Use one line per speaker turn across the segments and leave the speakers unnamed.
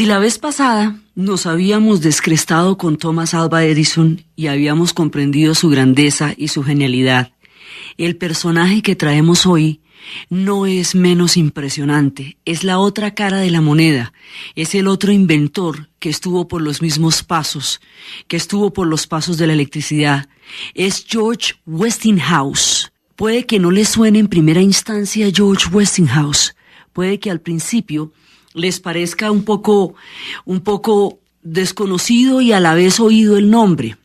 Si la vez pasada nos habíamos descrestado con Thomas Alva Edison y habíamos comprendido su grandeza y su genialidad, el personaje que traemos hoy no es menos impresionante, es la otra cara de la moneda, es el otro inventor que estuvo por los mismos pasos, que estuvo por los pasos de la electricidad, es George Westinghouse. Puede que no le suene en primera instancia George Westinghouse, puede que al principio les parezca un poco desconocido y a la vez oído el nombre,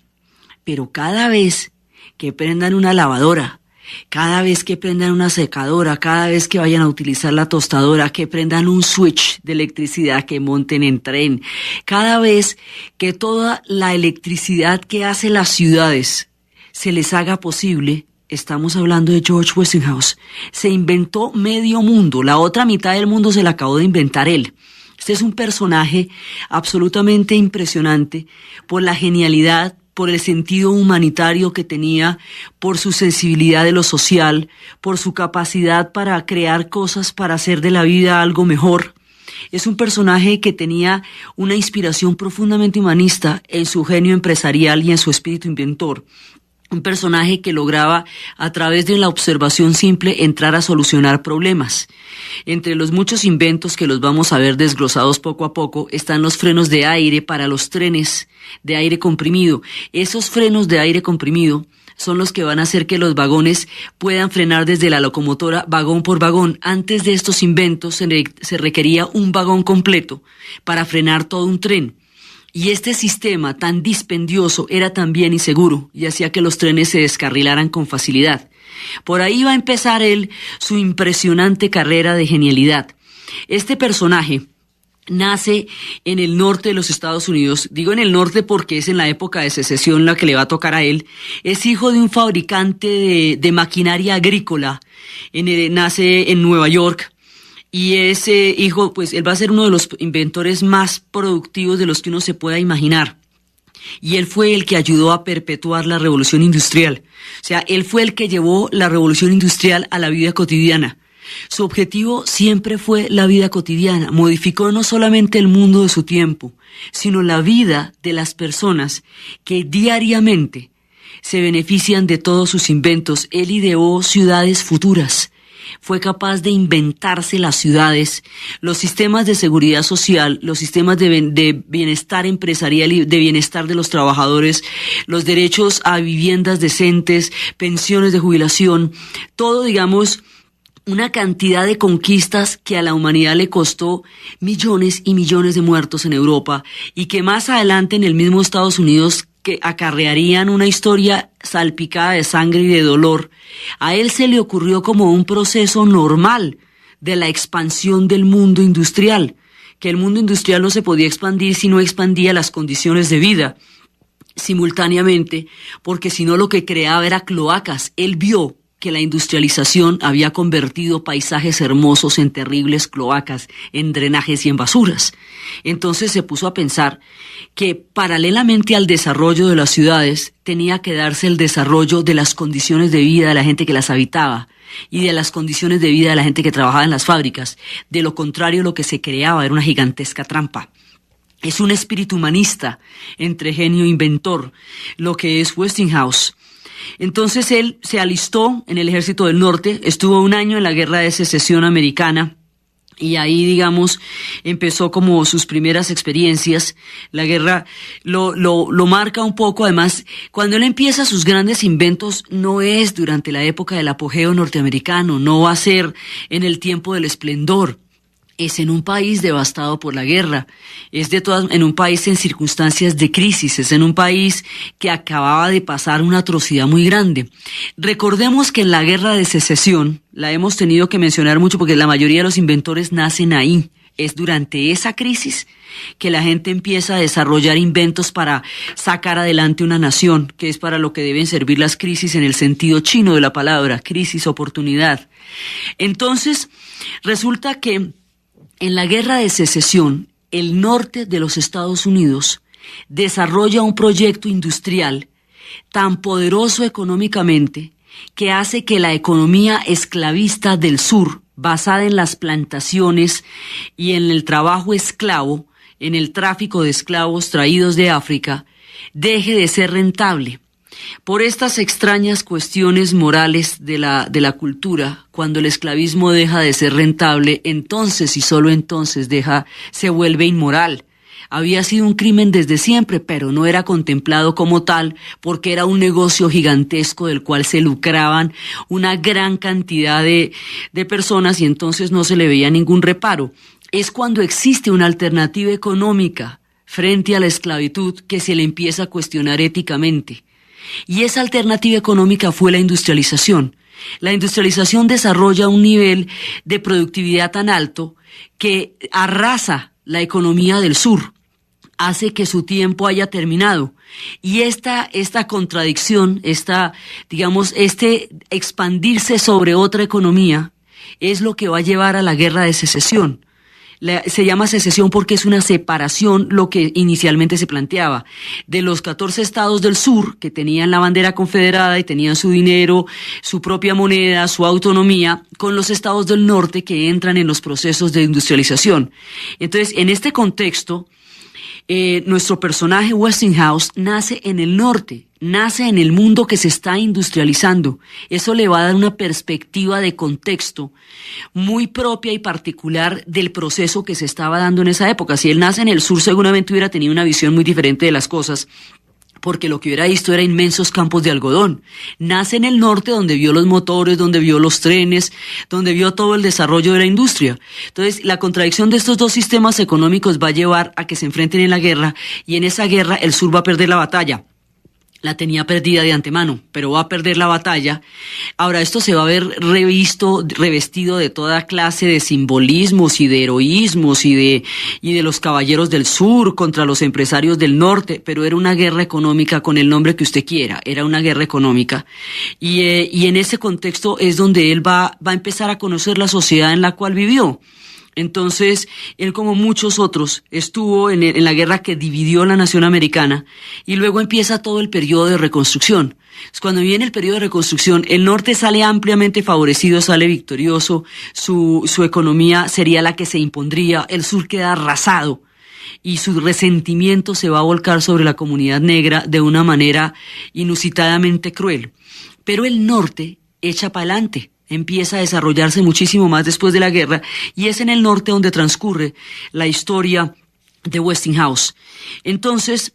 pero cada vez que prendan una lavadora, cada vez que prendan una secadora, cada vez que vayan a utilizar la tostadora, que prendan un switch de electricidad, que monten en tren, cada vez que toda la electricidad que hace las ciudades se les haga posible, estamos hablando de George Westinghouse. Se inventó medio mundo, la otra mitad del mundo se la acabó de inventar él. Este es un personaje absolutamente impresionante por la genialidad, por el sentido humanitario que tenía, por su sensibilidad de lo social, por su capacidad para crear cosas, para hacer de la vida algo mejor. Es un personaje que tenía una inspiración profundamente humanista en su genio empresarial y en su espíritu inventor. Un personaje que lograba, a través de la observación simple, entrar a solucionar problemas. Entre los muchos inventos que los vamos a ver desglosados poco a poco, están los frenos de aire para los trenes de aire comprimido. Esos frenos de aire comprimido son los que van a hacer que los vagones puedan frenar desde la locomotora vagón por vagón. Antes de estos inventos se requería un vagón completo para frenar todo un tren. Y este sistema tan dispendioso era también inseguro y hacía que los trenes se descarrilaran con facilidad. Por ahí va a empezar él su impresionante carrera de genialidad. Este personaje nace en el norte de los Estados Unidos. Digo en el norte porque es en la época de secesión la que le va a tocar a él. Es hijo de un fabricante de maquinaria agrícola. Nace en Nueva York. Y ese hijo, pues él va a ser uno de los inventores más productivos de los que uno se pueda imaginar. Y él fue el que ayudó a perpetuar la revolución industrial. O sea, él fue el que llevó la revolución industrial a la vida cotidiana. Su objetivo siempre fue la vida cotidiana. Modificó no solamente el mundo de su tiempo, sino la vida de las personas que diariamente se benefician de todos sus inventos. Él ideó ciudades futuras. Fue capaz de inventarse las ciudades, los sistemas de seguridad social, los sistemas de bienestar empresarial y de bienestar de los trabajadores, los derechos a viviendas decentes, pensiones de jubilación, todo, digamos, una cantidad de conquistas que a la humanidad le costó millones y millones de muertos en Europa y que más adelante en el mismo Estados Unidos que acarrearían una historia salpicada de sangre y de dolor. A él se le ocurrió como un proceso normal de la expansión del mundo industrial, que el mundo industrial no se podía expandir si no expandía las condiciones de vida simultáneamente, porque si no lo que creaba era cloacas. Él vio que la industrialización había convertido paisajes hermosos en terribles cloacas, en drenajes y en basuras. Entonces se puso a pensar que paralelamente al desarrollo de las ciudades tenía que darse el desarrollo de las condiciones de vida de la gente que las habitaba y de las condiciones de vida de la gente que trabajaba en las fábricas. De lo contrario, lo que se creaba era una gigantesca trampa. Es un espíritu humanista entre genio e inventor, lo que es Westinghouse. Entonces él se alistó en el Ejército del Norte, estuvo 1 año en la Guerra de Secesión Americana y ahí, digamos, empezó como sus primeras experiencias. La guerra lo marca un poco. Además, cuando él empieza sus grandes inventos, no es durante la época del apogeo norteamericano, no va a ser en el tiempo del esplendor. Es en un país devastado por la guerra, en un país en circunstancias de crisis, es en un país que acababa de pasar una atrocidad muy grande. Recordemos que en la Guerra de Secesión, la hemos tenido que mencionar mucho porque la mayoría de los inventores nacen ahí. Es durante esa crisis que la gente empieza a desarrollar inventos para sacar adelante una nación, que es para lo que deben servir las crisis en el sentido chino de la palabra, crisis, oportunidad. Entonces, resulta que en la Guerra de Secesión, el norte de los Estados Unidos desarrolla un proyecto industrial tan poderoso económicamente que hace que la economía esclavista del sur, basada en las plantaciones y en el trabajo esclavo, en el tráfico de esclavos traídos de África deje de ser rentable. Por estas extrañas cuestiones morales de la cultura, cuando el esclavismo deja de ser rentable, entonces y solo entonces se vuelve inmoral. Había sido un crimen desde siempre, pero no era contemplado como tal porque era un negocio gigantesco del cual se lucraban una gran cantidad de personas y entonces no se le veía ningún reparo. Es cuando existe una alternativa económica frente a la esclavitud que se le empieza a cuestionar éticamente. Y esa alternativa económica fue la industrialización. La industrialización desarrolla un nivel de productividad tan alto que arrasa la economía del sur, hace que su tiempo haya terminado. Y esta contradicción, este expandirse sobre otra economía, es lo que va a llevar a la guerra de secesión. Se llama secesión porque es una separación, lo que inicialmente se planteaba, de los 14 estados del sur que tenían la bandera confederada y tenían su dinero, su propia moneda, su autonomía, con los estados del norte que entran en los procesos de industrialización. Entonces, en este contexto, nuestro personaje Westinghouse nace en el norte, nace en el mundo que se está industrializando. Eso le va a dar una perspectiva de contexto muy propia y particular del proceso que se estaba dando en esa época. Si él nace en el sur, seguramente hubiera tenido una visión muy diferente de las cosas, porque lo que hubiera visto era inmensos campos de algodón. Nace en el norte, donde vio los motores, donde vio los trenes, donde vio todo el desarrollo de la industria. Entonces, la contradicción de estos dos sistemas económicos va a llevar a que se enfrenten en la guerra, y en esa guerra el sur va a perder la batalla. La tenía perdida de antemano, pero va a perder la batalla. Ahora, esto se va a ver revestido de toda clase de simbolismos y de heroísmos y de los caballeros del sur contra los empresarios del norte, pero era una guerra económica con el nombre que usted quiera, era una guerra económica. Y en ese contexto es donde él va a empezar a conocer la sociedad en la cual vivió. Entonces, él, como muchos otros, estuvo en la guerra que dividió la nación americana, y luego empieza todo el periodo de reconstrucción. Cuando viene el periodo de reconstrucción, el norte sale ampliamente favorecido, sale victorioso, su economía sería la que se impondría, el sur queda arrasado, y su resentimiento se va a volcar sobre la comunidad negra de una manera inusitadamente cruel. Pero el norte echa para adelante. Empieza a desarrollarse muchísimo más después de la guerra, y es en el norte donde transcurre la historia de Westinghouse. Entonces,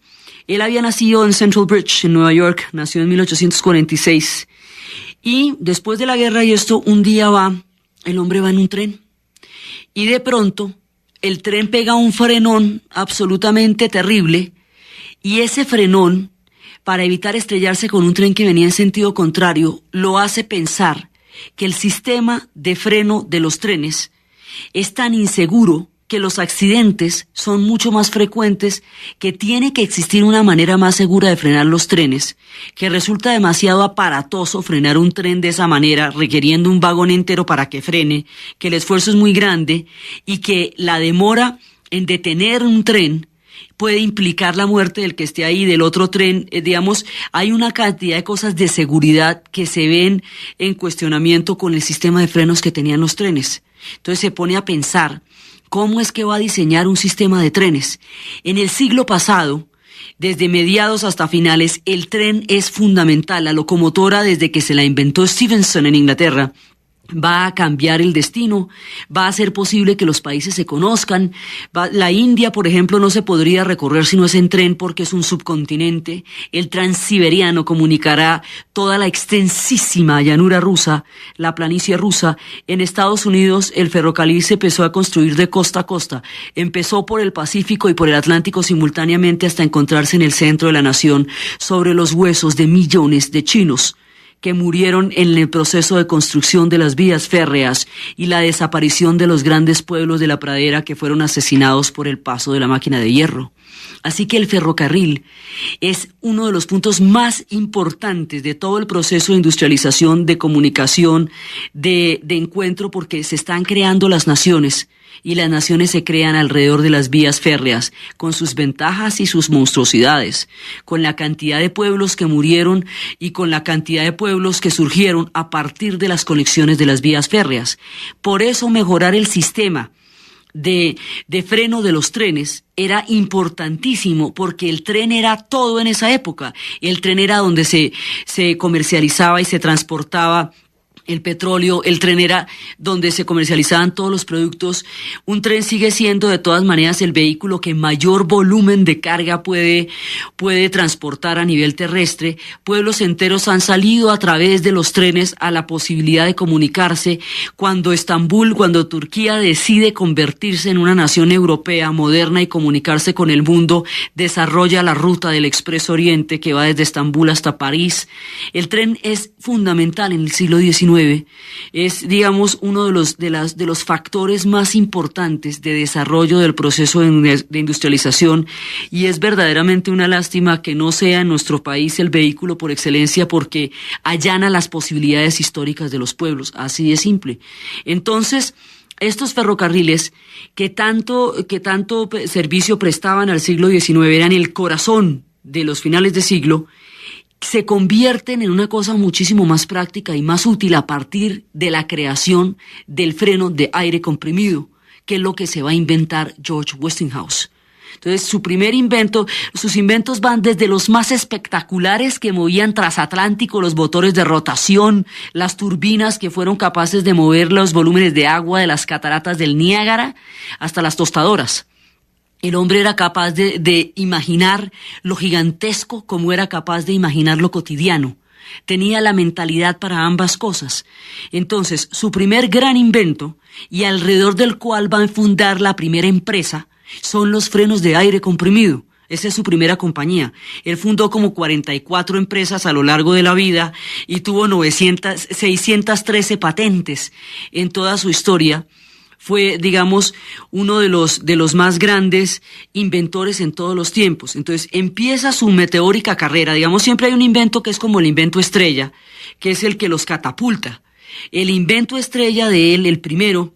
él había nacido en Central Bridge, en Nueva York, nació en 1846, y después de la guerra y esto, un día el hombre va en un tren, y de pronto el tren pega un frenón absolutamente terrible, y ese frenón, para evitar estrellarse con un tren que venía en sentido contrario, lo hace pensar que el sistema de freno de los trenes es tan inseguro que los accidentes son mucho más frecuentes, que tiene que existir una manera más segura de frenar los trenes, que resulta demasiado aparatoso frenar un tren de esa manera, requiriendo un vagón entero para que frene, que el esfuerzo es muy grande y que la demora en detener un tren puede implicar la muerte del que esté ahí, del otro tren. Hay una cantidad de cosas de seguridad que se ven en cuestionamiento con el sistema de frenos que tenían los trenes. Entonces se pone a pensar, ¿cómo es que va a diseñar un sistema de trenes? En el siglo pasado, desde mediados hasta finales, el tren es fundamental. La locomotora, desde que se la inventó Stephenson en Inglaterra, va a cambiar el destino, va a hacer posible que los países se conozcan. La India, por ejemplo, no se podría recorrer si no es en tren porque es un subcontinente. El transiberiano comunicará toda la extensísima llanura rusa, la planicie rusa. En Estados Unidos el ferrocarril se empezó a construir de costa a costa. Empezó por el Pacífico y por el Atlántico simultáneamente hasta encontrarse en el centro de la nación, sobre los huesos de millones de chinos que murieron en el proceso de construcción de las vías férreas y la desaparición de los grandes pueblos de la pradera que fueron asesinados por el paso de la máquina de hierro. Así que el ferrocarril es uno de los puntos más importantes de todo el proceso de industrialización, de comunicación, de encuentro, porque se están creando las naciones. Y las naciones se crean alrededor de las vías férreas, con sus ventajas y sus monstruosidades, con la cantidad de pueblos que murieron y con la cantidad de pueblos que surgieron a partir de las conexiones de las vías férreas. Por eso mejorar el sistema de freno de los trenes era importantísimo, porque el tren era todo en esa época. El tren era donde se comercializaba y se transportaba el petróleo, el tren era donde se comercializaban todos los productos. Un tren sigue siendo de todas maneras el vehículo que mayor volumen de carga puede transportar a nivel terrestre. Pueblos enteros han salido a través de los trenes a la posibilidad de comunicarse. Cuando Turquía decide convertirse en una nación europea moderna y comunicarse con el mundo, desarrolla la ruta del Expreso Oriente que va desde Estambul hasta París. El tren es fundamental en el siglo XIX. Es, digamos, uno de los factores más importantes de desarrollo del proceso de industrialización, y es verdaderamente una lástima que no sea en nuestro país el vehículo por excelencia, porque allana las posibilidades históricas de los pueblos, así de simple. Entonces, estos ferrocarriles que tanto servicio prestaban al siglo XIX, eran el corazón de los finales de siglo, se convierten en una cosa muchísimo más práctica y más útil a partir de la creación del freno de aire comprimido, que es lo que se va a inventar George Westinghouse. Entonces, sus inventos van desde los más espectaculares, que movían transatlántico los motores de rotación, las turbinas que fueron capaces de mover los volúmenes de agua de las cataratas del Niágara, hasta las tostadoras. El hombre era capaz de imaginar lo gigantesco como era capaz de imaginar lo cotidiano. Tenía la mentalidad para ambas cosas. Entonces, su primer gran invento, y alrededor del cual va a fundar la primera empresa, son los frenos de aire comprimido. Esa es su primera compañía. Él fundó como 44 empresas a lo largo de la vida y tuvo 613 patentes en toda su historia. Fue, digamos, uno de los más grandes inventores en todos los tiempos. Entonces, empieza su meteórica carrera. Digamos, siempre hay un invento que es como el invento estrella, que es el que los catapulta. El invento estrella de él, el primero,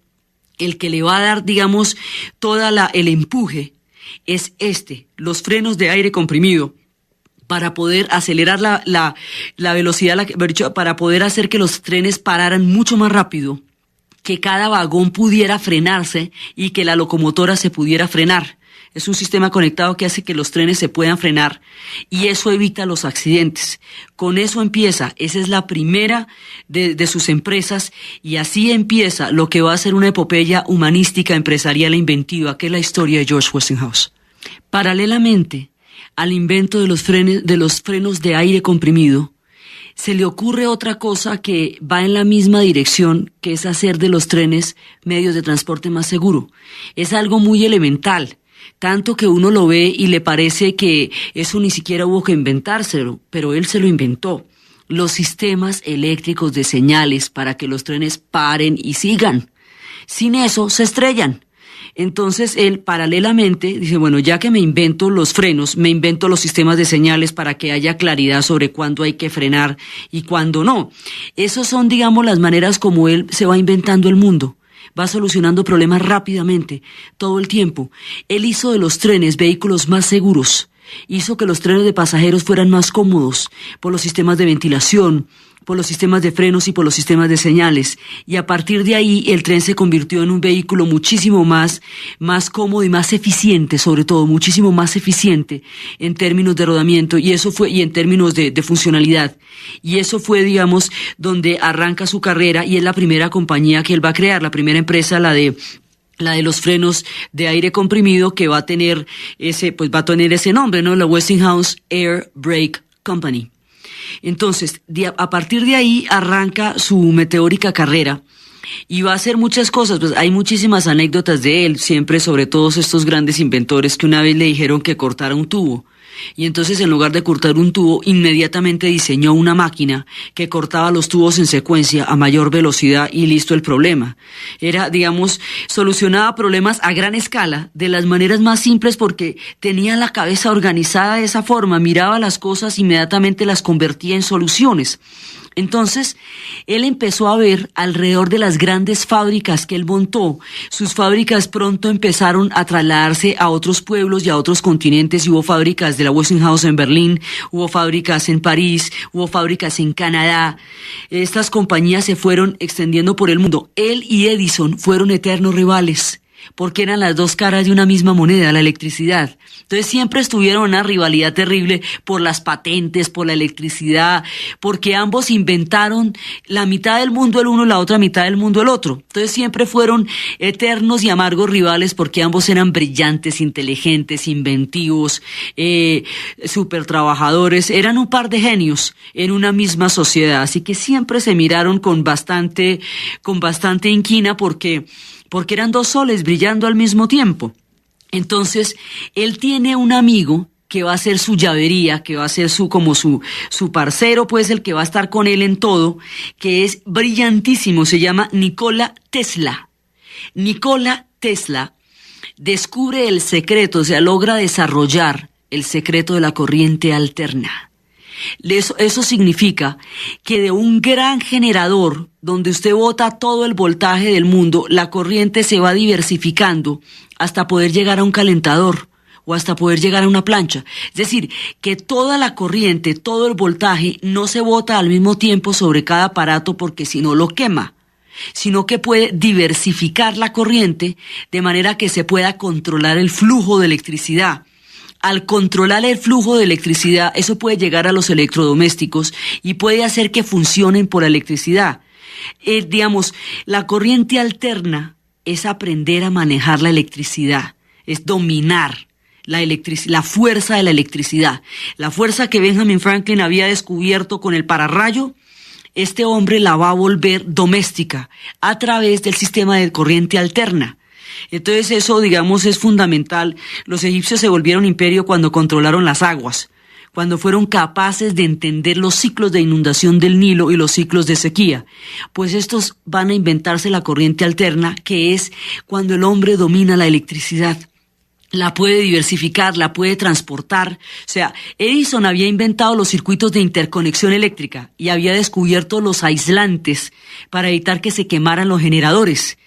el que le va a dar, digamos, el empuje, es los frenos de aire comprimido, para poder acelerar la velocidad, para poder hacer que los trenes pararan mucho más rápido, que cada vagón pudiera frenarse y que la locomotora se pudiera frenar. Es un sistema conectado que hace que los trenes se puedan frenar, y eso evita los accidentes. Con eso empieza, esa es la primera de sus empresas, y así empieza lo que va a ser una epopeya humanística, empresarial e inventiva, que es la historia de George Westinghouse. Paralelamente al invento de los frenos de aire comprimido, se le ocurre otra cosa que va en la misma dirección, que es hacer de los trenes medios de transporte más seguro. Es algo muy elemental, tanto que uno lo ve y le parece que eso ni siquiera hubo que inventárselo, pero él se lo inventó. Los sistemas eléctricos de señales para que los trenes paren y sigan. Sin eso se estrellan. Entonces él paralelamente dice, bueno, ya que me invento los frenos, me invento los sistemas de señales para que haya claridad sobre cuándo hay que frenar y cuándo no. Esas son, digamos, las maneras como él se va inventando el mundo. Va solucionando problemas rápidamente, todo el tiempo. Él hizo de los trenes vehículos más seguros. Hizo que los trenes de pasajeros fueran más cómodos por los sistemas de ventilación, por los sistemas de frenos y por los sistemas de señales. Y a partir de ahí el tren se convirtió en un vehículo muchísimo más cómodo y más eficiente, sobre todo muchísimo más eficiente en términos de rodamiento, y en términos de funcionalidad. Y eso fue, digamos, donde arranca su carrera, y es la primera compañía que él va a crear, la primera empresa, la de los frenos de aire comprimido, que va a tener ese nombre, ¿no? La Westinghouse Air Brake Company. Entonces, a partir de ahí arranca su meteórica carrera y va a hacer muchas cosas. Pues hay muchísimas anécdotas de él, siempre sobre todos estos grandes inventores, que una vez le dijeron que cortara un tubo. Y entonces, en lugar de cortar un tubo, inmediatamente diseñó una máquina que cortaba los tubos en secuencia a mayor velocidad, y listo el problema. Era, digamos, solucionaba problemas a gran escala, de las maneras más simples, porque tenía la cabeza organizada de esa forma, miraba las cosas, inmediatamente las convertía en soluciones. Entonces, él empezó a ver alrededor de las grandes fábricas que él montó. Sus fábricas pronto empezaron a trasladarse a otros pueblos y a otros continentes, y hubo fábricas de la Westinghouse en Berlín, hubo fábricas en París, hubo fábricas en Canadá. Estas compañías se fueron extendiendo por el mundo. Él y Edison fueron eternos rivales. porque eran las dos caras de una misma moneda, la electricidad. Entonces siempre estuvieron en una rivalidad terrible por las patentes, por la electricidad, porque ambos inventaron la mitad del mundo el uno y la otra mitad del mundo el otro. Entonces siempre fueron eternos y amargos rivales porque ambos eran brillantes, inteligentes, inventivos, súper trabajadores. Eran un par de genios en una misma sociedad, así que siempre se miraron con bastante inquina porque eran dos soles brillando al mismo tiempo. Entonces, él tiene un amigo que va a ser su llavería, que va a ser su parcero, pues el que va a estar con él en todo, que es brillantísimo, se llama Nikola Tesla. Nikola Tesla descubre el secreto, o sea, logra desarrollar el secreto de la corriente alterna. Eso significa que de un gran generador donde usted bota todo el voltaje del mundo, la corriente se va diversificando hasta poder llegar a un calentador o hasta poder llegar a una plancha. Es decir, que toda la corriente, todo el voltaje no se bota al mismo tiempo sobre cada aparato porque si no lo quema, sino que puede diversificar la corriente de manera que se pueda controlar el flujo de electricidad. Al controlar el flujo de electricidad, eso puede llegar a los electrodomésticos y puede hacer que funcionen por la electricidad. La corriente alterna es aprender a manejar la electricidad, es dominar la fuerza de la electricidad. La fuerza que Benjamin Franklin había descubierto con el pararrayo, este hombre la va a volver doméstica a través del sistema de corriente alterna. Entonces eso, es fundamental. Los egipcios se volvieron imperio cuando controlaron las aguas, cuando fueron capaces de entender los ciclos de inundación del Nilo y los ciclos de sequía. Pues estos van a inventarse la corriente alterna, que es cuando el hombre domina la electricidad. La puede diversificar, la puede transportar. O sea, Edison había inventado los circuitos de interconexión eléctrica y había descubierto los aislantes para evitar que se quemaran los generadores.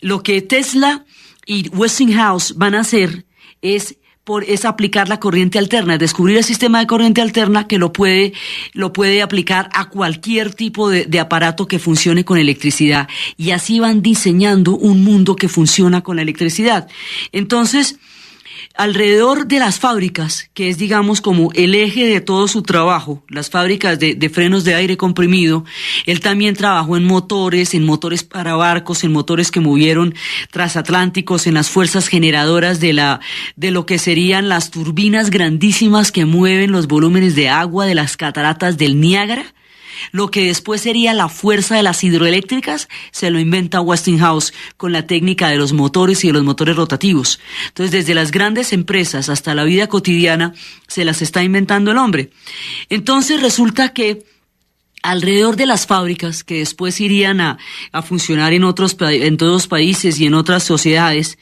Lo que Tesla y Westinghouse van a hacer es aplicar la corriente alterna, descubrir el sistema de corriente alterna que lo puede aplicar a cualquier tipo de aparato que funcione con electricidad. Y así van diseñando un mundo que funciona con la electricidad. Entonces, alrededor de las fábricas, que es como el eje de todo su trabajo, las fábricas de frenos de aire comprimido, él también trabajó en motores para barcos, en motores que movieron transatlánticos, en las fuerzas generadoras de lo que serían las turbinas grandísimas que mueven los volúmenes de agua de las cataratas del Niágara. Lo que después sería la fuerza de las hidroeléctricas se lo inventa Westinghouse con la técnica de los motores y de los motores rotativos. Entonces, desde las grandes empresas hasta la vida cotidiana se las está inventando el hombre. Entonces resulta que alrededor de las fábricas que después irían a funcionar en todos países y en otras sociedades,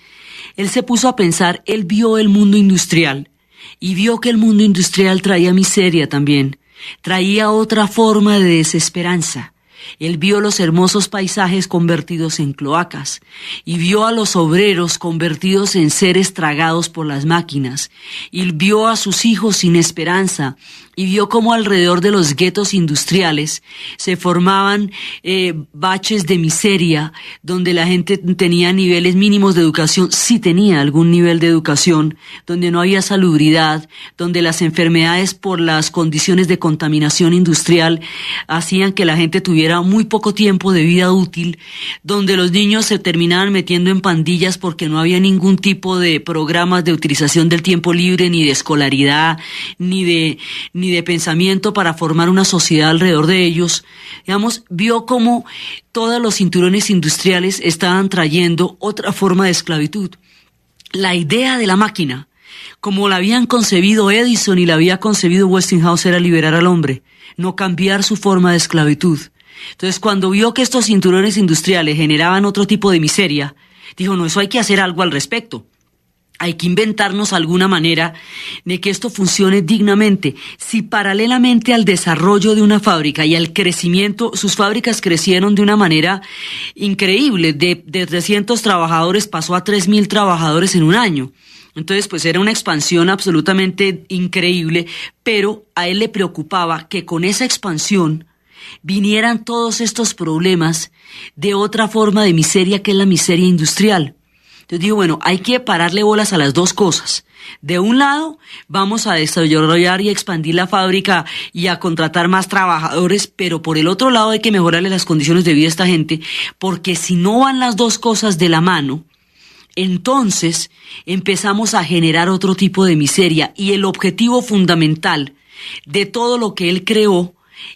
él se puso a pensar, él vio el mundo industrial y vio que el mundo industrial traía miseria también. Traía otra forma de desesperanza. Él vio los hermosos paisajes convertidos en cloacas y vio a los obreros convertidos en seres tragados por las máquinas y vio a sus hijos sin esperanza y vio cómo alrededor de los guetos industriales se formaban baches de miseria donde la gente tenía niveles mínimos de educación, sí tenía algún nivel de educación, donde no había salubridad, donde las enfermedades por las condiciones de contaminación industrial hacían que la gente tuviera muy poco tiempo de vida útil, donde los niños se terminaban metiendo en pandillas porque no había ningún tipo de programas de utilización del tiempo libre, ni de escolaridad, ni de pensamiento para formar una sociedad alrededor de ellos. Vio cómo todos los cinturones industriales estaban trayendo otra forma de esclavitud. La idea de la máquina, como la habían concebido Edison y la había concebido Westinghouse, era liberar al hombre, no cambiar su forma de esclavitud. Entonces, cuando vio que estos cinturones industriales generaban otro tipo de miseria, dijo, no, eso hay que hacer algo al respecto. Hay que inventarnos alguna manera de que esto funcione dignamente. Si paralelamente al desarrollo de una fábrica y al crecimiento, sus fábricas crecieron de una manera increíble. De 300 trabajadores pasó a 3.000 trabajadores en un año. Entonces, pues era una expansión absolutamente increíble, pero a él le preocupaba que con esa expansión vinieran todos estos problemas de otra forma de miseria que es la miseria industrial. Entonces dijo, bueno, hay que pararle bolas a las dos cosas. De un lado, vamos a desarrollar y expandir la fábrica y a contratar más trabajadores, pero por el otro lado hay que mejorarle las condiciones de vida a esta gente, porque si no van las dos cosas de la mano, entonces empezamos a generar otro tipo de miseria. Y el objetivo fundamental de todo lo que él creó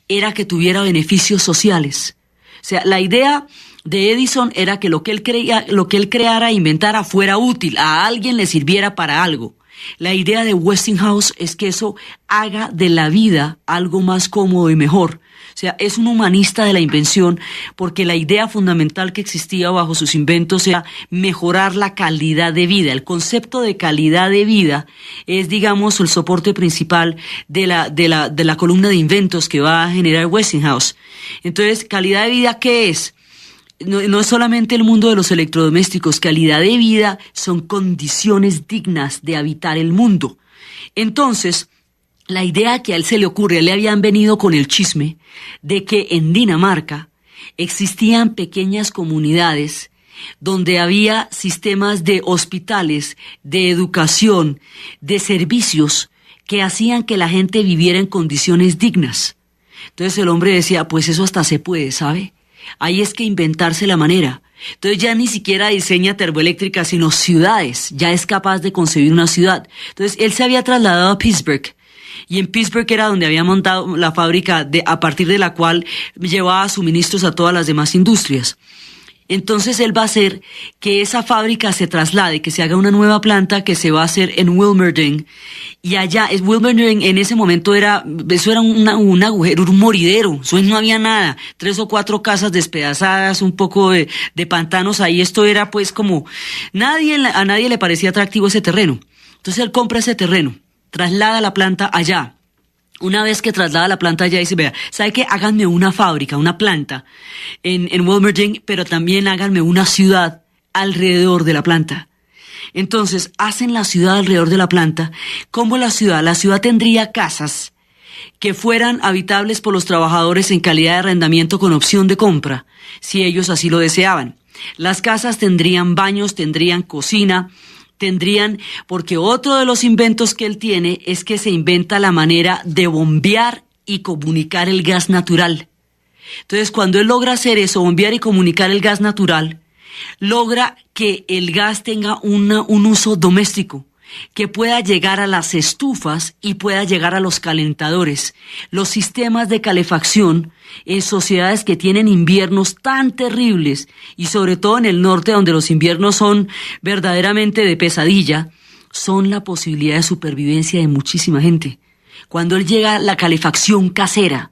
era que tuviera beneficios sociales. O sea, la idea de Edison era que lo que él creara e inventara fuera útil, a alguien le sirviera para algo. La idea de Westinghouse es que eso haga de la vida algo más cómodo y mejor. O sea, es un humanista de la invención, porque la idea fundamental que existía bajo sus inventos era mejorar la calidad de vida. El concepto de calidad de vida es, digamos, el soporte principal de la columna de inventos que va a generar Westinghouse. Entonces, ¿calidad de vida qué es? No es solamente el mundo de los electrodomésticos. Calidad de vida son condiciones dignas de habitar el mundo. Entonces, la idea que a él se le ocurre, le habían venido con el chisme de que en Dinamarca existían pequeñas comunidades donde había sistemas de hospitales, de educación, de servicios que hacían que la gente viviera en condiciones dignas. Entonces el hombre decía, pues eso hasta se puede, ¿sabe? Ahí es que inventarse la manera. Entonces ya ni siquiera diseña termoeléctricas, sino ciudades. Ya es capaz de concebir una ciudad. Entonces él se había trasladado a Pittsburgh. Y en Pittsburgh era donde había montado la fábrica a partir de la cual llevaba suministros a todas las demás industrias. Entonces él va a hacer que esa fábrica se traslade, que se haga una nueva planta que se va a hacer en Wilmerding. Y allá, Wilmerding en ese momento era un agujero, un moridero, eso no había nada, 3 o 4 casas despedazadas, un poco de pantanos ahí. Esto era pues como, a nadie le parecía atractivo ese terreno. Entonces él compra ese terreno, traslada la planta allá. Una vez que traslada la planta allá, dice, vea, ¿sabe qué? Háganme una fábrica, una planta en Wilmerding, pero también háganme una ciudad alrededor de la planta. Entonces, hacen la ciudad alrededor de la planta. ¿Cómo la ciudad? La ciudad tendría casas que fueran habitables por los trabajadores en calidad de arrendamiento con opción de compra, si ellos así lo deseaban. Las casas tendrían baños, tendrían cocina, porque otro de los inventos que él tiene es que se inventa la manera de bombear y comunicar el gas natural. Entonces, cuando él logra hacer eso, bombear y comunicar el gas natural, logra que el gas tenga un uso doméstico, que pueda llegar a las estufas y pueda llegar a los calentadores. Los sistemas de calefacción en sociedades que tienen inviernos tan terribles, y sobre todo en el norte donde los inviernos son verdaderamente de pesadilla, son la posibilidad de supervivencia de muchísima gente. Cuando él llega a la calefacción casera,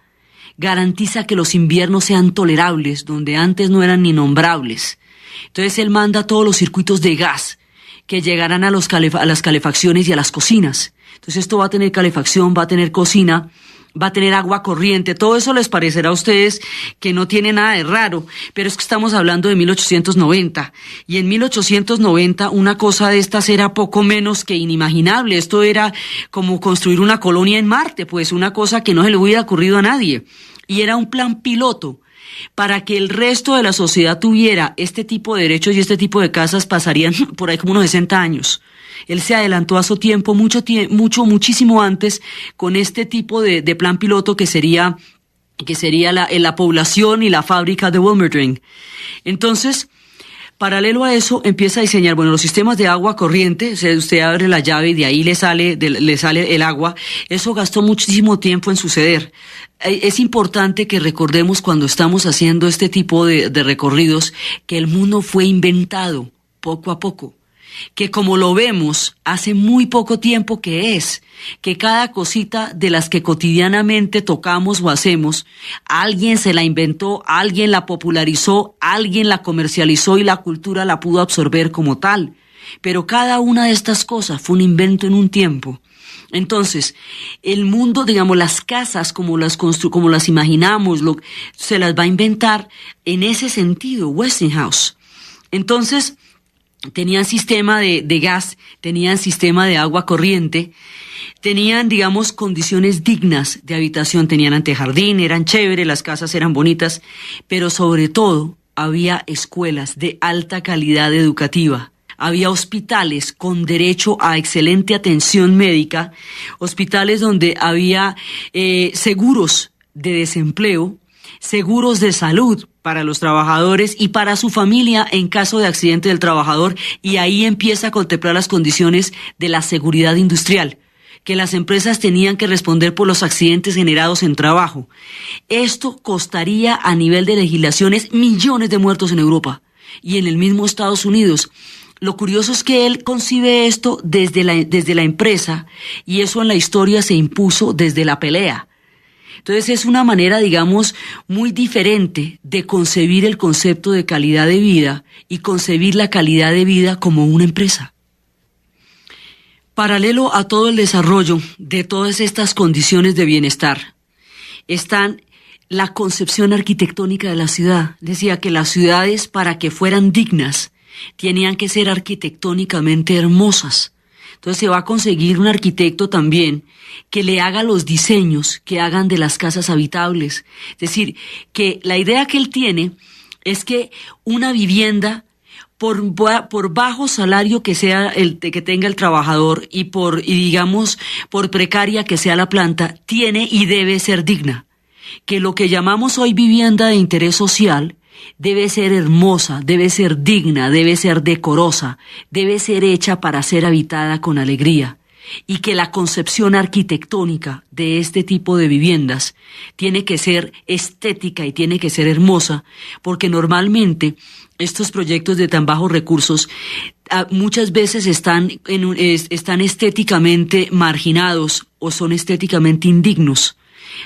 garantiza que los inviernos sean tolerables, donde antes no eran ni nombrables. Entonces él manda todos los circuitos de gas que llegarán a las calefacciones y a las cocinas. Entonces esto va a tener calefacción, va a tener cocina, va a tener agua corriente. Todo eso les parecerá a ustedes que no tiene nada de raro, pero es que estamos hablando de 1890. Y en 1890 una cosa de estas era poco menos que inimaginable. Esto era como construir una colonia en Marte, pues una cosa que no se le hubiera ocurrido a nadie. Y era un plan piloto. Para que el resto de la sociedad tuviera este tipo de derechos y este tipo de casas, pasarían por ahí como unos 60 años. Él se adelantó a su tiempo, muchísimo antes, con este tipo de plan piloto que sería la población y la fábrica de Wilmerding. Entonces, paralelo a eso, empieza a diseñar, los sistemas de agua corriente. O sea, usted abre la llave y de ahí le sale el agua. Eso gastó muchísimo tiempo en suceder. Es importante que recordemos cuando estamos haciendo este tipo de recorridos que el mundo fue inventado poco a poco. Que como lo vemos, hace muy poco tiempo que cada cosita de las que cotidianamente tocamos o hacemos, alguien se la inventó, alguien la popularizó, alguien la comercializó y la cultura la pudo absorber como tal. Pero cada una de estas cosas fue un invento en un tiempo. Entonces, el mundo, digamos, las casas como las imaginamos, se las va a inventar en ese sentido Westinghouse. Entonces, tenían sistema de gas, tenían sistema de agua corriente, tenían, digamos, condiciones dignas de habitación, tenían antejardín, eran chéveres, las casas eran bonitas, pero sobre todo había escuelas de alta calidad educativa. había hospitales con derecho a excelente atención médica, hospitales donde había seguros de desempleo, seguros de salud para los trabajadores y para su familia en caso de accidente del trabajador, y ahí empieza a contemplar las condiciones de la seguridad industrial, que las empresas tenían que responder por los accidentes generados en trabajo. Esto costaría a nivel de legislaciones millones de muertos en Europa y en el mismo Estados Unidos. Lo curioso es que él concibe esto desde la empresa, y eso en la historia se impuso desde la pelea. Entonces es una manera, digamos, muy diferente de concebir el concepto de calidad de vida y concebir la calidad de vida como una empresa. Paralelo a todo el desarrollo de todas estas condiciones de bienestar, están la concepción arquitectónica de la ciudad. Decía que las ciudades, para que fueran dignas, tenían que ser arquitectónicamente hermosas. Entonces se va a conseguir un arquitecto también que le haga los diseños que hagan de las casas habitables. Es decir, que la idea que él tiene es que una vivienda, por bajo salario que sea que tenga el trabajador y digamos por precaria que sea la planta, tiene y debe ser digna. Que lo que llamamos hoy vivienda de interés social debe ser hermosa, debe ser digna, debe ser decorosa, debe ser hecha para ser habitada con alegría, y que la concepción arquitectónica de este tipo de viviendas tiene que ser estética y tiene que ser hermosa, porque normalmente estos proyectos de tan bajos recursos muchas veces están estéticamente marginados o son estéticamente indignos.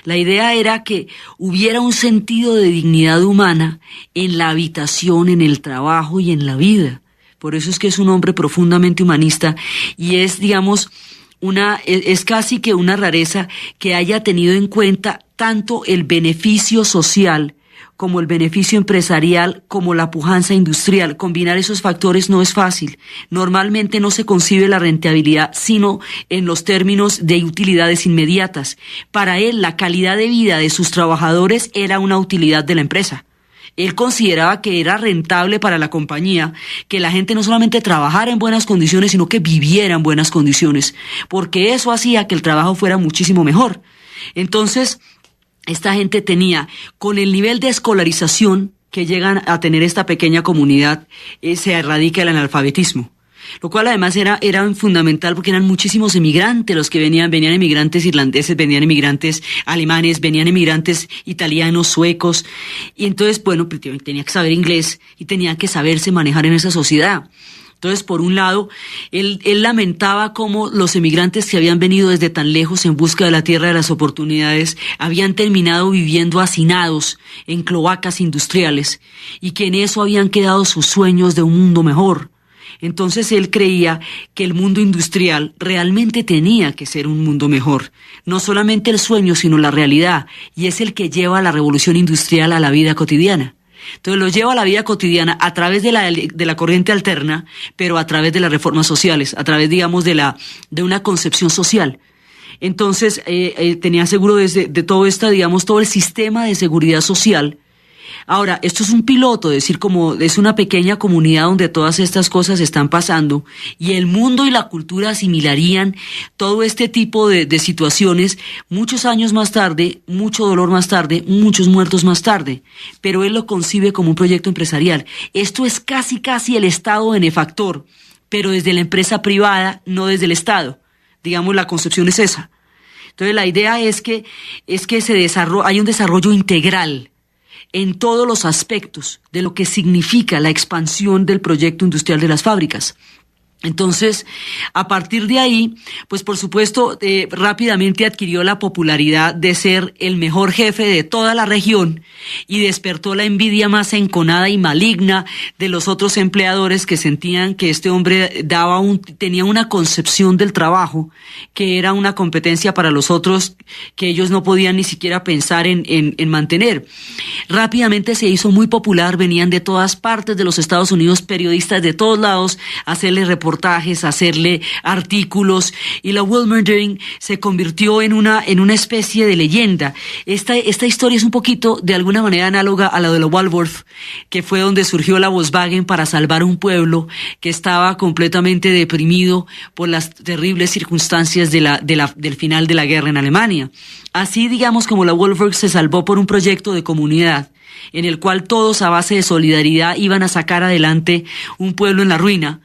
La idea era que hubiera un sentido de dignidad humana en la habitación, en el trabajo y en la vida. Por eso es que es un hombre profundamente humanista, y es, digamos, es casi que una rareza que haya tenido en cuenta tanto el beneficio social como el beneficio empresarial, como la pujanza industrial. Combinar esos factores no es fácil. Normalmente no se concibe la rentabilidad sino en los términos de utilidades inmediatas. Para él, la calidad de vida de sus trabajadores era una utilidad de la empresa. Él consideraba que era rentable para la compañía que la gente no solamente trabajara en buenas condiciones, sino que viviera en buenas condiciones, porque eso hacía que el trabajo fuera muchísimo mejor. Entonces, esta gente tenía, con el nivel de escolarización que llegan a tener esta pequeña comunidad, se erradica el analfabetismo. Lo cual además era fundamental porque eran muchísimos emigrantes los que venían emigrantes irlandeses, venían emigrantes alemanes, venían emigrantes italianos, suecos, y entonces, bueno, tenía que saber inglés y tenía que saberse manejar en esa sociedad. Entonces, por un lado, él lamentaba cómo los emigrantes que habían venido desde tan lejos en busca de la tierra de las oportunidades habían terminado viviendo hacinados en cloacas industriales y que en eso habían quedado sus sueños de un mundo mejor. Entonces él creía que el mundo industrial realmente tenía que ser un mundo mejor. No solamente el sueño, sino la realidad, y es el que lleva a la revolución industrial a la vida cotidiana. Entonces lo lleva a la vida cotidiana a través de la corriente alterna, pero a través de las reformas sociales, a través, digamos, de una concepción social. Entonces tenía seguro de todo digamos, todo el sistema de seguridad social. Ahora, esto es un piloto, es decir, como es una pequeña comunidad donde todas estas cosas están pasando, y el mundo y la cultura asimilarían todo este tipo de situaciones muchos años más tarde, mucho dolor más tarde, muchos muertos más tarde, pero él lo concibe como un proyecto empresarial. Esto es casi el Estado benefactor, pero desde la empresa privada, no desde el Estado. Digamos, la concepción es esa. Entonces, la idea es que hay un desarrollo integral en todos los aspectos de lo que significa la expansión del proyecto industrial de las fábricas. Entonces, a partir de ahí, pues por supuesto, rápidamente adquirió la popularidad de ser el mejor jefe de toda la región y despertó la envidia más enconada y maligna de los otros empleadores que sentían que este hombre tenía una concepción del trabajo que era una competencia para los otros que ellos no podían ni siquiera pensar en mantener. Rápidamente se hizo muy popular, venían de todas partes de los Estados Unidos periodistas de todos lados a hacerle reportajes reportajes, hacerle artículos, y la Wilmerding se convirtió en una especie de leyenda. Esta historia es un poquito, de alguna manera, análoga a la de la Walworth, que fue donde surgió la Volkswagen para salvar un pueblo que estaba completamente deprimido por las terribles circunstancias del final de la guerra en Alemania. Así, digamos, como la Walworth se salvó por un proyecto de comunidad, en el cual todos a base de solidaridad iban a sacar adelante un pueblo en la ruina,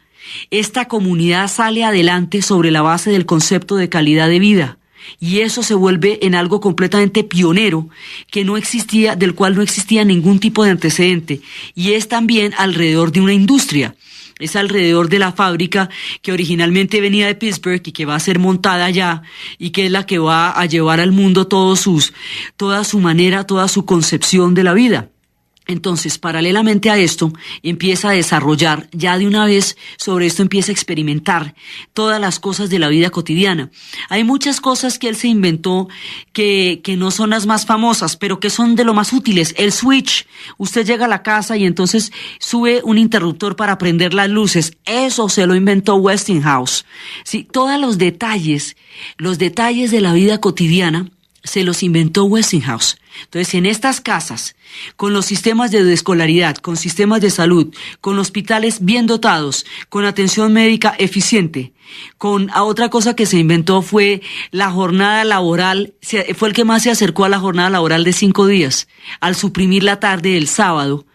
esta comunidad sale adelante sobre la base del concepto de calidad de vida, y eso se vuelve en algo completamente pionero que no existía, del cual no existía ningún tipo de antecedente, y es también alrededor de una industria. Es alrededor de la fábrica que originalmente venía de Pittsburgh y que va a ser montada allá, y que es la que va a llevar al mundo toda su manera, toda su concepción de la vida. Entonces, paralelamente a esto, empieza a desarrollar, ya de una vez sobre esto empieza a experimentar todas las cosas de la vida cotidiana. Hay muchas cosas que él se inventó que no son las más famosas, pero que son de lo más útiles. El switch, usted llega a la casa y entonces sube un interruptor para prender las luces. Eso se lo inventó Westinghouse. Sí, todos los detalles de la vida cotidiana se los inventó Westinghouse. Entonces, en estas casas, con los sistemas de escolaridad, con sistemas de salud, con hospitales bien dotados, con atención médica eficiente, otra cosa que se inventó fue la jornada laboral, fue el que más se acercó a la jornada laboral de 5 días, al suprimir la tarde del sábado,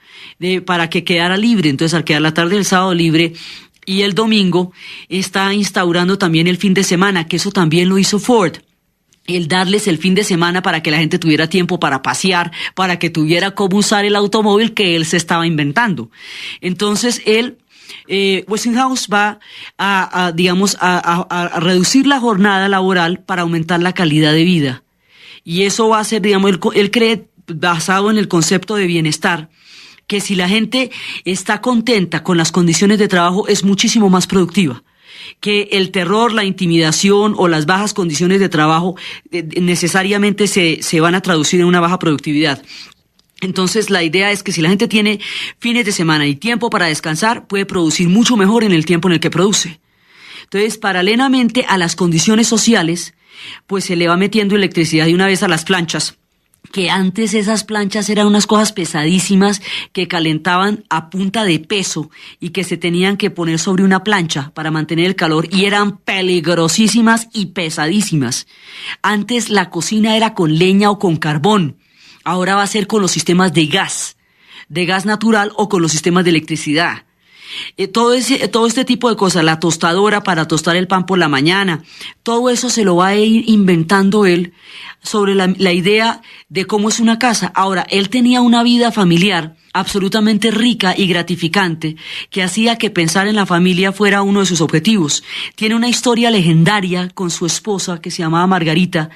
para que quedara libre. Entonces, al quedar la tarde del sábado libre y el domingo, está instaurando también el fin de semana, que eso también lo hizo Ford. El darles el fin de semana para que la gente tuviera tiempo para pasear, para que tuviera cómo usar el automóvil que él se estaba inventando. Entonces, Westinghouse va a reducir la jornada laboral para aumentar la calidad de vida. Y eso va a ser, digamos, él cree, basado en el concepto de bienestar, que si la gente está contenta con las condiciones de trabajo, es muchísimo más productiva. Que el terror, la intimidación o las bajas condiciones de trabajo necesariamente se van a traducir en una baja productividad. Entonces, la idea es que si la gente tiene fines de semana y tiempo para descansar, puede producir mucho mejor en el tiempo en el que produce. Entonces, paralelamente a las condiciones sociales, pues se le va metiendo electricidad de una vez a las planchas, que antes esas planchas eran unas cosas pesadísimas que calentaban a punta de peso y que se tenían que poner sobre una plancha para mantener el calor, y eran peligrosísimas y pesadísimas. Antes la cocina era con leña o con carbón, ahora va a ser con los sistemas de gas natural o con los sistemas de electricidad. Todo este tipo de cosas, la tostadora para tostar el pan por la mañana, todo eso se lo va a ir inventando él sobre la idea de cómo es una casa. Ahora, él tenía una vida familiar absolutamente rica y gratificante que hacía que pensar en la familia fuera uno de sus objetivos. Tiene una historia legendaria con su esposa que se llamaba Margarita.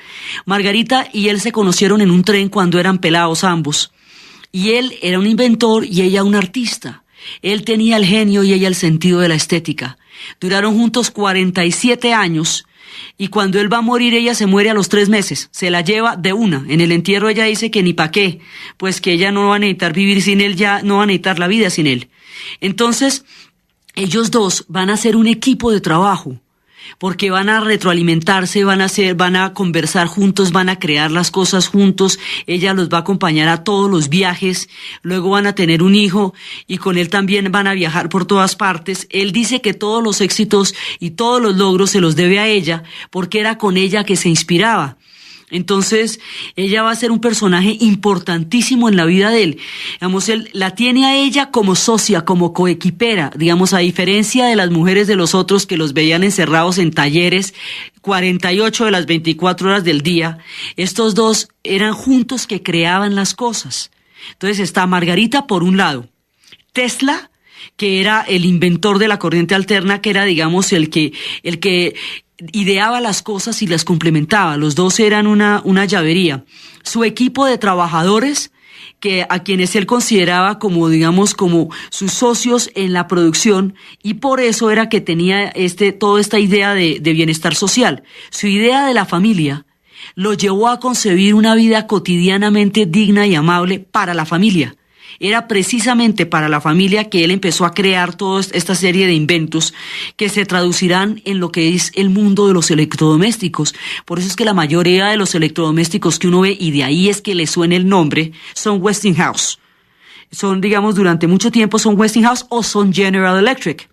Margarita y él se conocieron en un tren cuando eran pelados ambos. Y él era un inventor y ella un artista. Él tenía el genio y ella el sentido de la estética. Duraron juntos 47 años y cuando él va a morir, ella se muere a los 3 meses. Se la lleva de una. En el entierro ella dice que ni pa' qué, pues que ella no va a necesitar vivir sin él, ya no va a necesitar la vida sin él. Entonces, ellos dos van a ser un equipo de trabajo, porque van a retroalimentarse, van a conversar juntos, van a crear las cosas juntos. Ella los va a acompañar a todos los viajes, luego van a tener un hijo y con él también van a viajar por todas partes. Él dice que todos los éxitos y todos los logros se los debe a ella, porque era con ella que se inspiraba. Entonces, ella va a ser un personaje importantísimo en la vida de él. Digamos, él la tiene a ella como socia, como coequipera, digamos, a diferencia de las mujeres de los otros que los veían encerrados en talleres 48 de las 24 horas del día. Estos dos eran juntos que creaban las cosas. Entonces está Margarita por un lado, Tesla, que era el inventor de la corriente alterna, que era, digamos, el que ideaba las cosas y las complementaba. Los dos eran una llavería. Su equipo de trabajadores, a quienes él consideraba como, digamos, como sus socios en la producción, y por eso era que tenía toda esta idea de bienestar social. Su idea de la familia lo llevó a concebir una vida cotidianamente digna y amable para la familia. era precisamente para la familia que él empezó a crear toda esta serie de inventos que se traducirán en lo que es el mundo de los electrodomésticos. Por eso es que la mayoría de los electrodomésticos que uno ve, y de ahí es que le suena el nombre, son Westinghouse. Son, digamos, durante mucho tiempo son Westinghouse o son General Electric.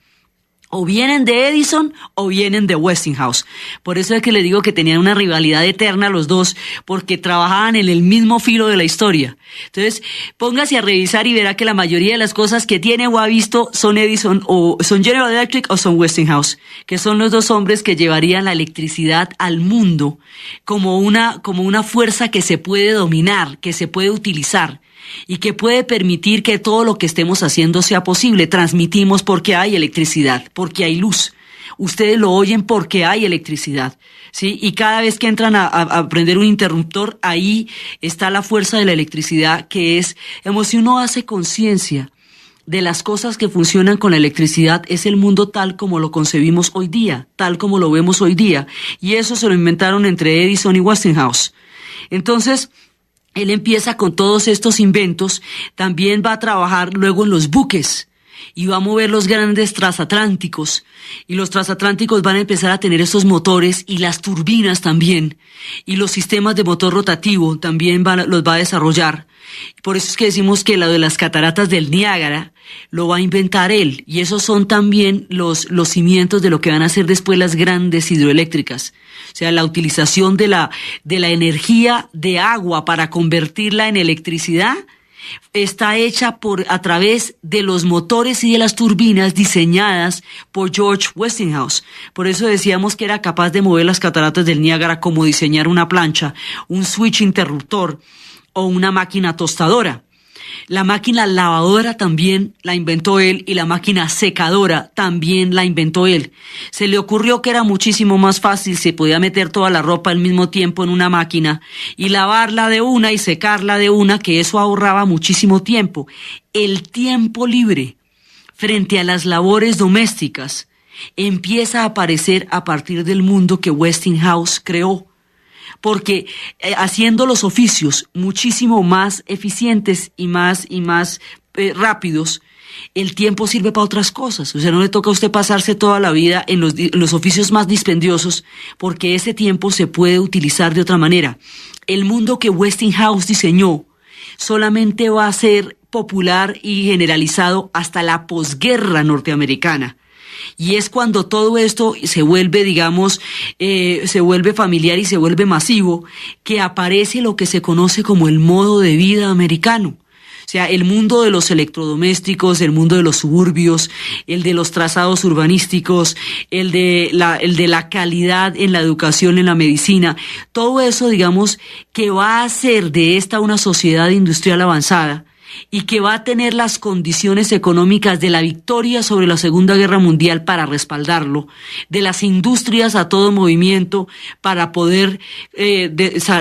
O vienen de Edison o vienen de Westinghouse. Por eso es que les digo que tenían una rivalidad eterna los dos, porque trabajaban en el mismo filo de la historia. Entonces, póngase a revisar y verá que la mayoría de las cosas que tiene o ha visto son Edison o son General Electric o son Westinghouse, que son los dos hombres que llevarían la electricidad al mundo como una fuerza que se puede dominar, que se puede utilizar y que puede permitir que todo lo que estemos haciendo sea posible. Transmitimos porque hay electricidad, porque hay luz. Ustedes lo oyen porque hay electricidad, ¿sí? Y cada vez que entran a prender un interruptor, ahí está la fuerza de la electricidad, que es, digamos, si uno hace conciencia de las cosas que funcionan con la electricidad, es el mundo tal como lo concebimos hoy día, tal como lo vemos hoy día. Y eso se lo inventaron entre Edison y Westinghouse. Entonces, él empieza con todos estos inventos, también va a trabajar luego en los buques y va a mover los grandes transatlánticos, y los transatlánticos van a empezar a tener esos motores y las turbinas también, y los sistemas de motor rotativo también los va a desarrollar. Por eso es que decimos que lo de las cataratas del Niágara lo va a inventar él, y esos son también los cimientos de lo que van a ser después las grandes hidroeléctricas. O sea, la utilización de la energía de agua para convertirla en electricidad está hecha a través de los motores y de las turbinas diseñadas por George Westinghouse. Por eso decíamos que era capaz de mover las cataratas del Niágara, como diseñar una plancha, un switch interruptor o una máquina tostadora. La máquina lavadora también la inventó él, y la máquina secadora también la inventó él. Se le ocurrió que era muchísimo más fácil, se podía meter toda la ropa al mismo tiempo en una máquina y lavarla de una y secarla de una, que eso ahorraba muchísimo tiempo. El tiempo libre frente a las labores domésticas empieza a aparecer a partir del mundo que Westinghouse creó. Porque haciendo los oficios muchísimo más eficientes y más rápidos, el tiempo sirve para otras cosas. O sea, no le toca a usted pasarse toda la vida en los oficios más dispendiosos, porque ese tiempo se puede utilizar de otra manera. El mundo que Westinghouse diseñó solamente va a ser popular y generalizado hasta la posguerra norteamericana. Y es cuando todo esto se vuelve, digamos, se vuelve familiar y se vuelve masivo, que aparece lo que se conoce como el modo de vida americano. O sea, el mundo de los electrodomésticos, el mundo de los suburbios, el de los trazados urbanísticos, el de la calidad en la educación, en la medicina, todo eso, digamos, que va a hacer de esta una sociedad industrial avanzada, y que va a tener las condiciones económicas de la victoria sobre la Segunda Guerra Mundial para respaldarlo, de las industrias a todo movimiento para poder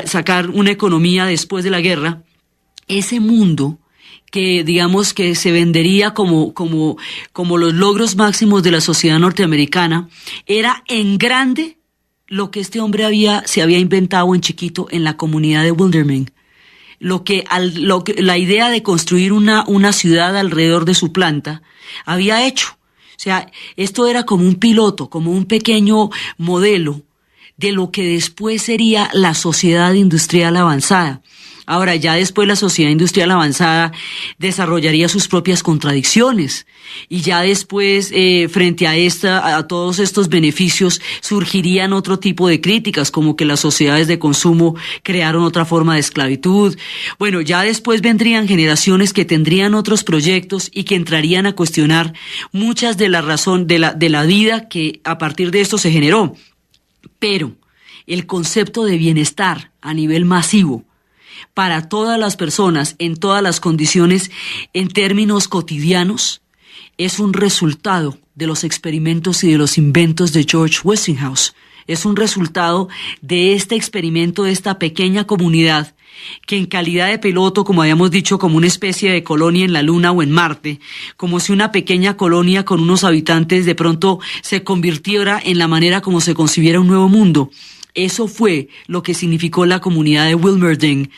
sacar una economía después de la guerra. Ese mundo que, digamos, que se vendería como los logros máximos de la sociedad norteamericana, era en grande lo que este hombre se había inventado en chiquito en la comunidad de Wilderman. La idea de construir una ciudad alrededor de su planta había hecho. O sea, esto era como un piloto, como un pequeño modelo de lo que después sería la sociedad industrial avanzada. Ahora, ya después la sociedad industrial avanzada desarrollaría sus propias contradicciones, y ya después, frente a todos estos beneficios, surgirían otro tipo de críticas, como que las sociedades de consumo crearon otra forma de esclavitud. Bueno, ya después vendrían generaciones que tendrían otros proyectos y que entrarían a cuestionar muchas de la razón de la vida que a partir de esto se generó. Pero el concepto de bienestar a nivel masivo, para todas las personas, en todas las condiciones, en términos cotidianos, es un resultado de los experimentos y de los inventos de George Westinghouse. Es un resultado de este experimento, de esta pequeña comunidad, que en calidad de piloto, como habíamos dicho, como una especie de colonia en la Luna o en Marte, como si una pequeña colonia con unos habitantes de pronto se convirtiera en la manera como se concibiera un nuevo mundo. Eso fue lo que significó la comunidad de Wilmerding,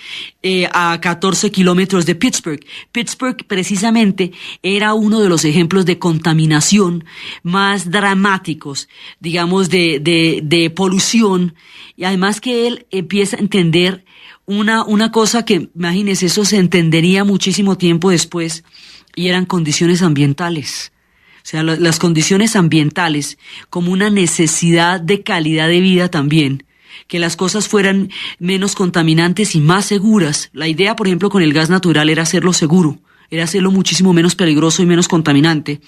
a 14 kilómetros de Pittsburgh. Pittsburgh precisamente era uno de los ejemplos de contaminación más dramáticos, digamos, de polución. Y además que él empieza a entender una cosa que, imagínense, eso se entendería muchísimo tiempo después, y eran condiciones ambientales. O sea, las condiciones ambientales como una necesidad de calidad de vida también, que las cosas fueran menos contaminantes y más seguras. La idea, por ejemplo, con el gas natural era hacerlo seguro, era hacerlo muchísimo menos peligroso y menos contaminante.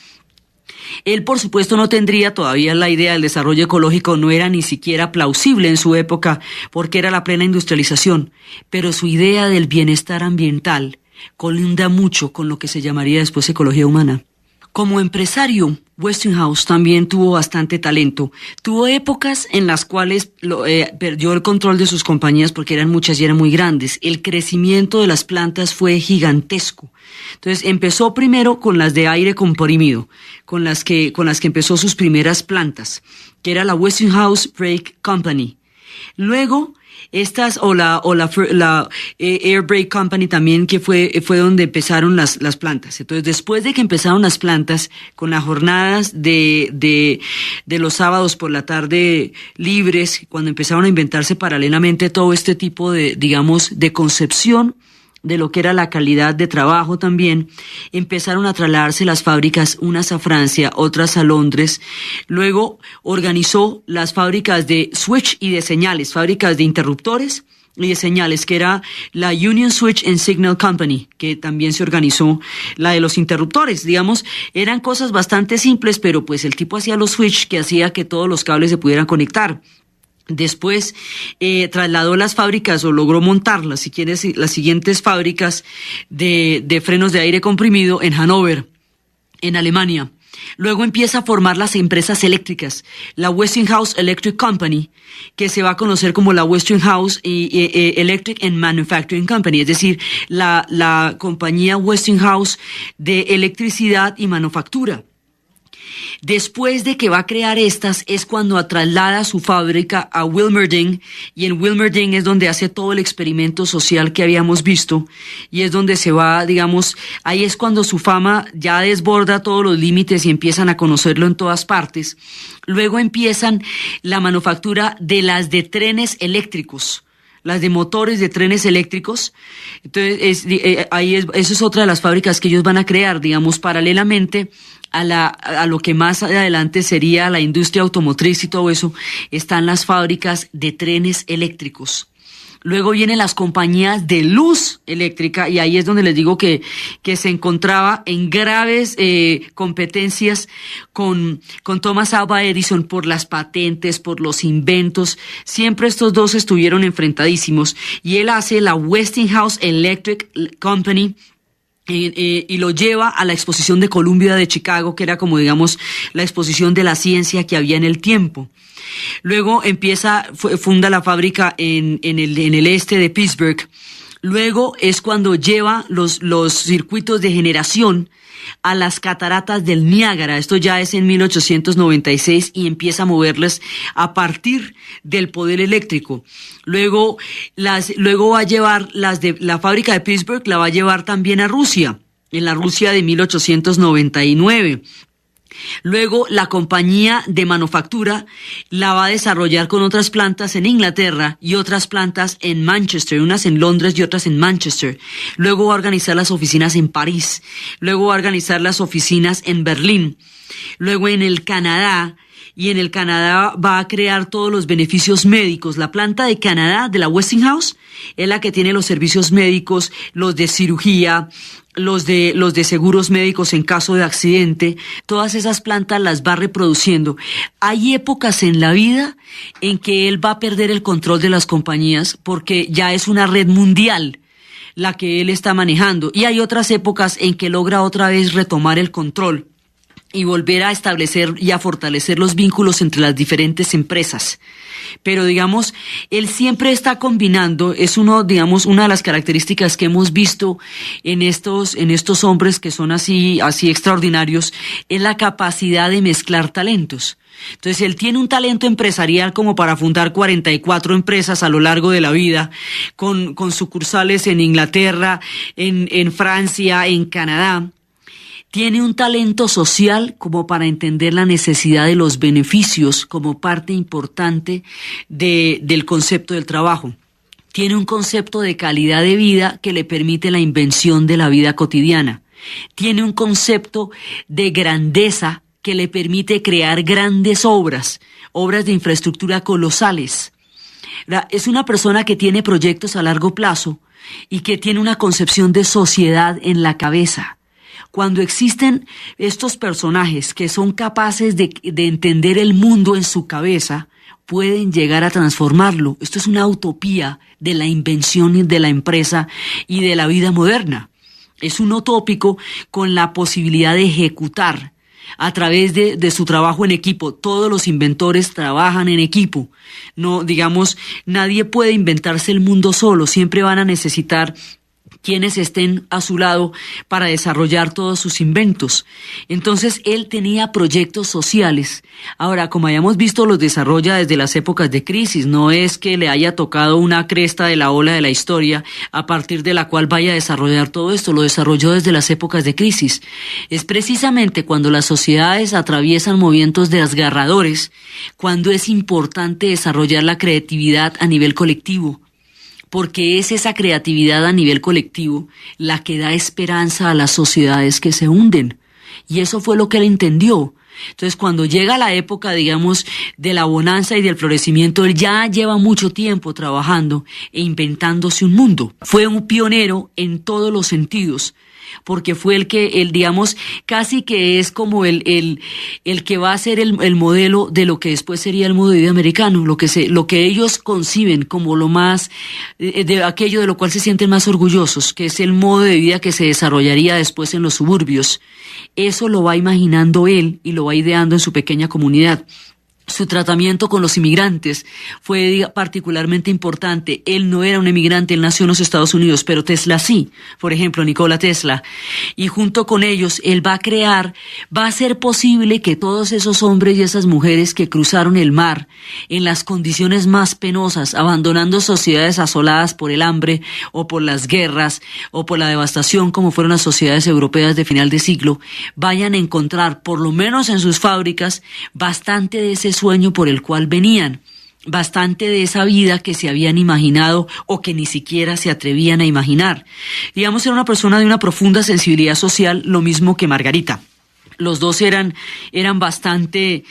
Él, por supuesto, no tendría todavía la idea del desarrollo ecológico, no era ni siquiera plausible en su época, porque era la plena industrialización, pero su idea del bienestar ambiental colinda mucho con lo que se llamaría después ecología humana. Como empresario, Westinghouse también tuvo bastante talento. Tuvo épocas en las cuales perdió el control de sus compañías porque eran muchas y eran muy grandes. El crecimiento de las plantas fue gigantesco. Entonces empezó primero con las de aire comprimido, con las que empezó sus primeras plantas, que era la Westinghouse Brake Company. Luego estas o la Air Brake Company también, que fue donde empezaron las plantas. Entonces, después de que empezaron las plantas con las jornadas de los sábados por la tarde libres, cuando empezaron a inventarse paralelamente todo este tipo de, digamos, de concepción de lo que era la calidad de trabajo también, empezaron a trasladarse las fábricas, unas a Francia, otras a Londres. Luego organizó las fábricas de switch y de señales, fábricas de interruptores y de señales, que era la Union Switch and Signal Company, que también se organizó. La de los interruptores, digamos, eran cosas bastante simples, pero pues el tipo hacía los switch que hacía que todos los cables se pudieran conectar. Después trasladó las fábricas, o logró montarlas, si quieres, las siguientes fábricas de frenos de aire comprimido en Hannover, en Alemania. Luego empieza a formar las empresas eléctricas, la Westinghouse Electric Company, que se va a conocer como la Westinghouse Electric and Manufacturing Company, es decir, la compañía Westinghouse de electricidad y manufactura. Después de que va a crear estas, es cuando traslada su fábrica a Wilmerding, y en Wilmerding es donde hace todo el experimento social que habíamos visto, y es donde se va, digamos, ahí es cuando su fama ya desborda todos los límites y empiezan a conocerlo en todas partes. Luego empiezan la manufactura de las de trenes eléctricos, las de motores de trenes eléctricos. Entonces, eso es otra de las fábricas que ellos van a crear, digamos, paralelamente a lo que más adelante sería la industria automotriz y todo eso. Están las fábricas de trenes eléctricos. Luego vienen las compañías de luz eléctrica, y ahí es donde les digo que se encontraba en graves competencias con Thomas Alva Edison por las patentes, por los inventos. Siempre estos dos estuvieron enfrentadísimos, y él hace la Westinghouse Electric Company, y lo lleva a la exposición de Columbia de Chicago, que era como, digamos, la exposición de la ciencia que había en el tiempo. Luego funda la fábrica en el este de Pittsburgh. Luego es cuando lleva los circuitos de generación a las cataratas del Niágara. Esto ya es en 1896, y empieza a moverlas a partir del poder eléctrico. Luego va a llevar las de la fábrica de Pittsburgh, la va a llevar también a Rusia, en la Rusia de 1899. Luego la compañía de manufactura la va a desarrollar con otras plantas en Inglaterra y otras plantas en Manchester, unas en Londres y otras en Manchester. Luego va a organizar las oficinas en París. Luego va a organizar las oficinas en Berlín. Luego en el Canadá. Y en el Canadá va a crear todos los beneficios médicos. La planta de Canadá, de la Westinghouse, es la que tiene los servicios médicos, los de cirugía, los de seguros médicos en caso de accidente. Todas esas plantas las va reproduciendo. Hay épocas en la vida en que él va a perder el control de las compañías, porque ya es una red mundial la que él está manejando. Y hay otras épocas en que logra otra vez retomar el control. y volver a establecer y a fortalecer los vínculos entre las diferentes empresas. Pero digamos, él siempre está combinando, es una de las características que hemos visto en estos hombres que son así extraordinarios, es la capacidad de mezclar talentos. Entonces él tiene un talento empresarial como para fundar 44 empresas a lo largo de la vida, con sucursales en Inglaterra, en Francia, en Canadá. Tiene un talento social como para entender la necesidad de los beneficios como parte importante del concepto del trabajo. Tiene un concepto de calidad de vida que le permite la invención de la vida cotidiana. Tiene un concepto de grandeza que le permite crear grandes obras de infraestructura colosales. Es una persona que tiene proyectos a largo plazo y que tiene una concepción de sociedad en la cabeza. Cuando existen estos personajes que son capaces de entender el mundo en su cabeza, pueden llegar a transformarlo. Esto es una utopía de la invención de la empresa y de la vida moderna. Es un utópico con la posibilidad de ejecutar a través de su trabajo en equipo. Todos los inventores trabajan en equipo. No, digamos, nadie puede inventarse el mundo solo. Siempre van a necesitar quienes estén a su lado para desarrollar todos sus inventos. Entonces él tenía proyectos sociales. Ahora, como hayamos visto, los desarrolla desde las épocas de crisis. No es que le haya tocado una cresta de la ola de la historia a partir de la cual vaya a desarrollar todo esto. Lo desarrolló desde las épocas de crisis. Es precisamente cuando las sociedades atraviesan movimientos desgarradores, cuando es importante desarrollar la creatividad a nivel colectivo. Porque es esa creatividad a nivel colectivo la que da esperanza a las sociedades que se hunden. Y eso fue lo que él entendió. Entonces, cuando llega la época, digamos, de la bonanza y del florecimiento, él ya lleva mucho tiempo trabajando e inventándose un mundo. Fue un pionero en todos los sentidos, porque fue el digamos, casi que es como el que va a ser el modelo de lo que después sería el modo de vida americano, lo que ellos conciben como lo más, de aquello de lo cual se sienten más orgullosos, que es el modo de vida que se desarrollaría después en los suburbios. Eso lo va imaginando él y lo va ideando en su pequeña comunidad. Su tratamiento con los inmigrantes fue particularmente importante. Él no era un inmigrante, él nació en los Estados Unidos, pero Tesla sí, por ejemplo, Nikola Tesla. Y junto con ellos, él va a hacer posible que todos esos hombres y esas mujeres que cruzaron el mar en las condiciones más penosas, abandonando sociedades asoladas por el hambre o por las guerras o por la devastación, como fueron las sociedades europeas de final de siglo, vayan a encontrar, por lo menos en sus fábricas, bastante de ese sueño por el cual venían, bastante de esa vida que se habían imaginado o que ni siquiera se atrevían a imaginar. Digamos, era una persona de una profunda sensibilidad social, lo mismo que Margarita. Los dos eran bastante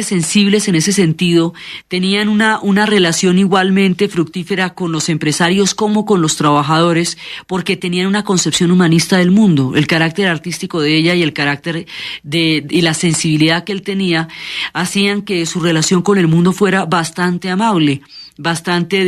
sensibles en ese sentido, tenían una relación igualmente fructífera con los empresarios como con los trabajadores, porque tenían una concepción humanista del mundo. El carácter artístico de ella y el carácter y la sensibilidad que él tenía hacían que su relación con el mundo fuera bastante amable, bastante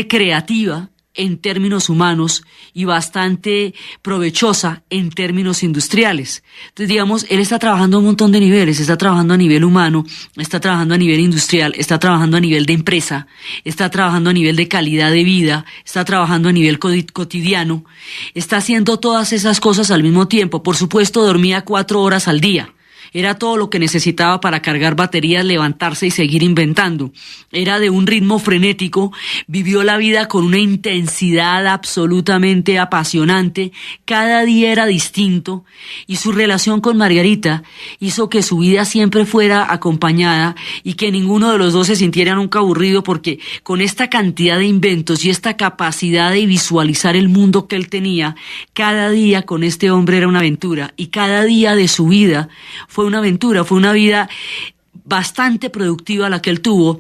creativa en términos humanos y bastante provechosa en términos industriales. Entonces, digamos, él está trabajando a un montón de niveles, está trabajando a nivel humano, está trabajando a nivel industrial, está trabajando a nivel de empresa, está trabajando a nivel de calidad de vida, está trabajando a nivel cotidiano, está haciendo todas esas cosas al mismo tiempo. Por supuesto, dormía 4 horas al día. Era todo lo que necesitaba para cargar baterías, levantarse y seguir inventando. Era de un ritmo frenético, vivió la vida con una intensidad absolutamente apasionante, cada día era distinto, y su relación con Margarita hizo que su vida siempre fuera acompañada y que ninguno de los dos se sintiera nunca aburrido, porque con esta cantidad de inventos y esta capacidad de visualizar el mundo que él tenía, cada día con este hombre era una aventura, y cada día de su vida fue una aventura, fue una vida bastante productiva la que él tuvo,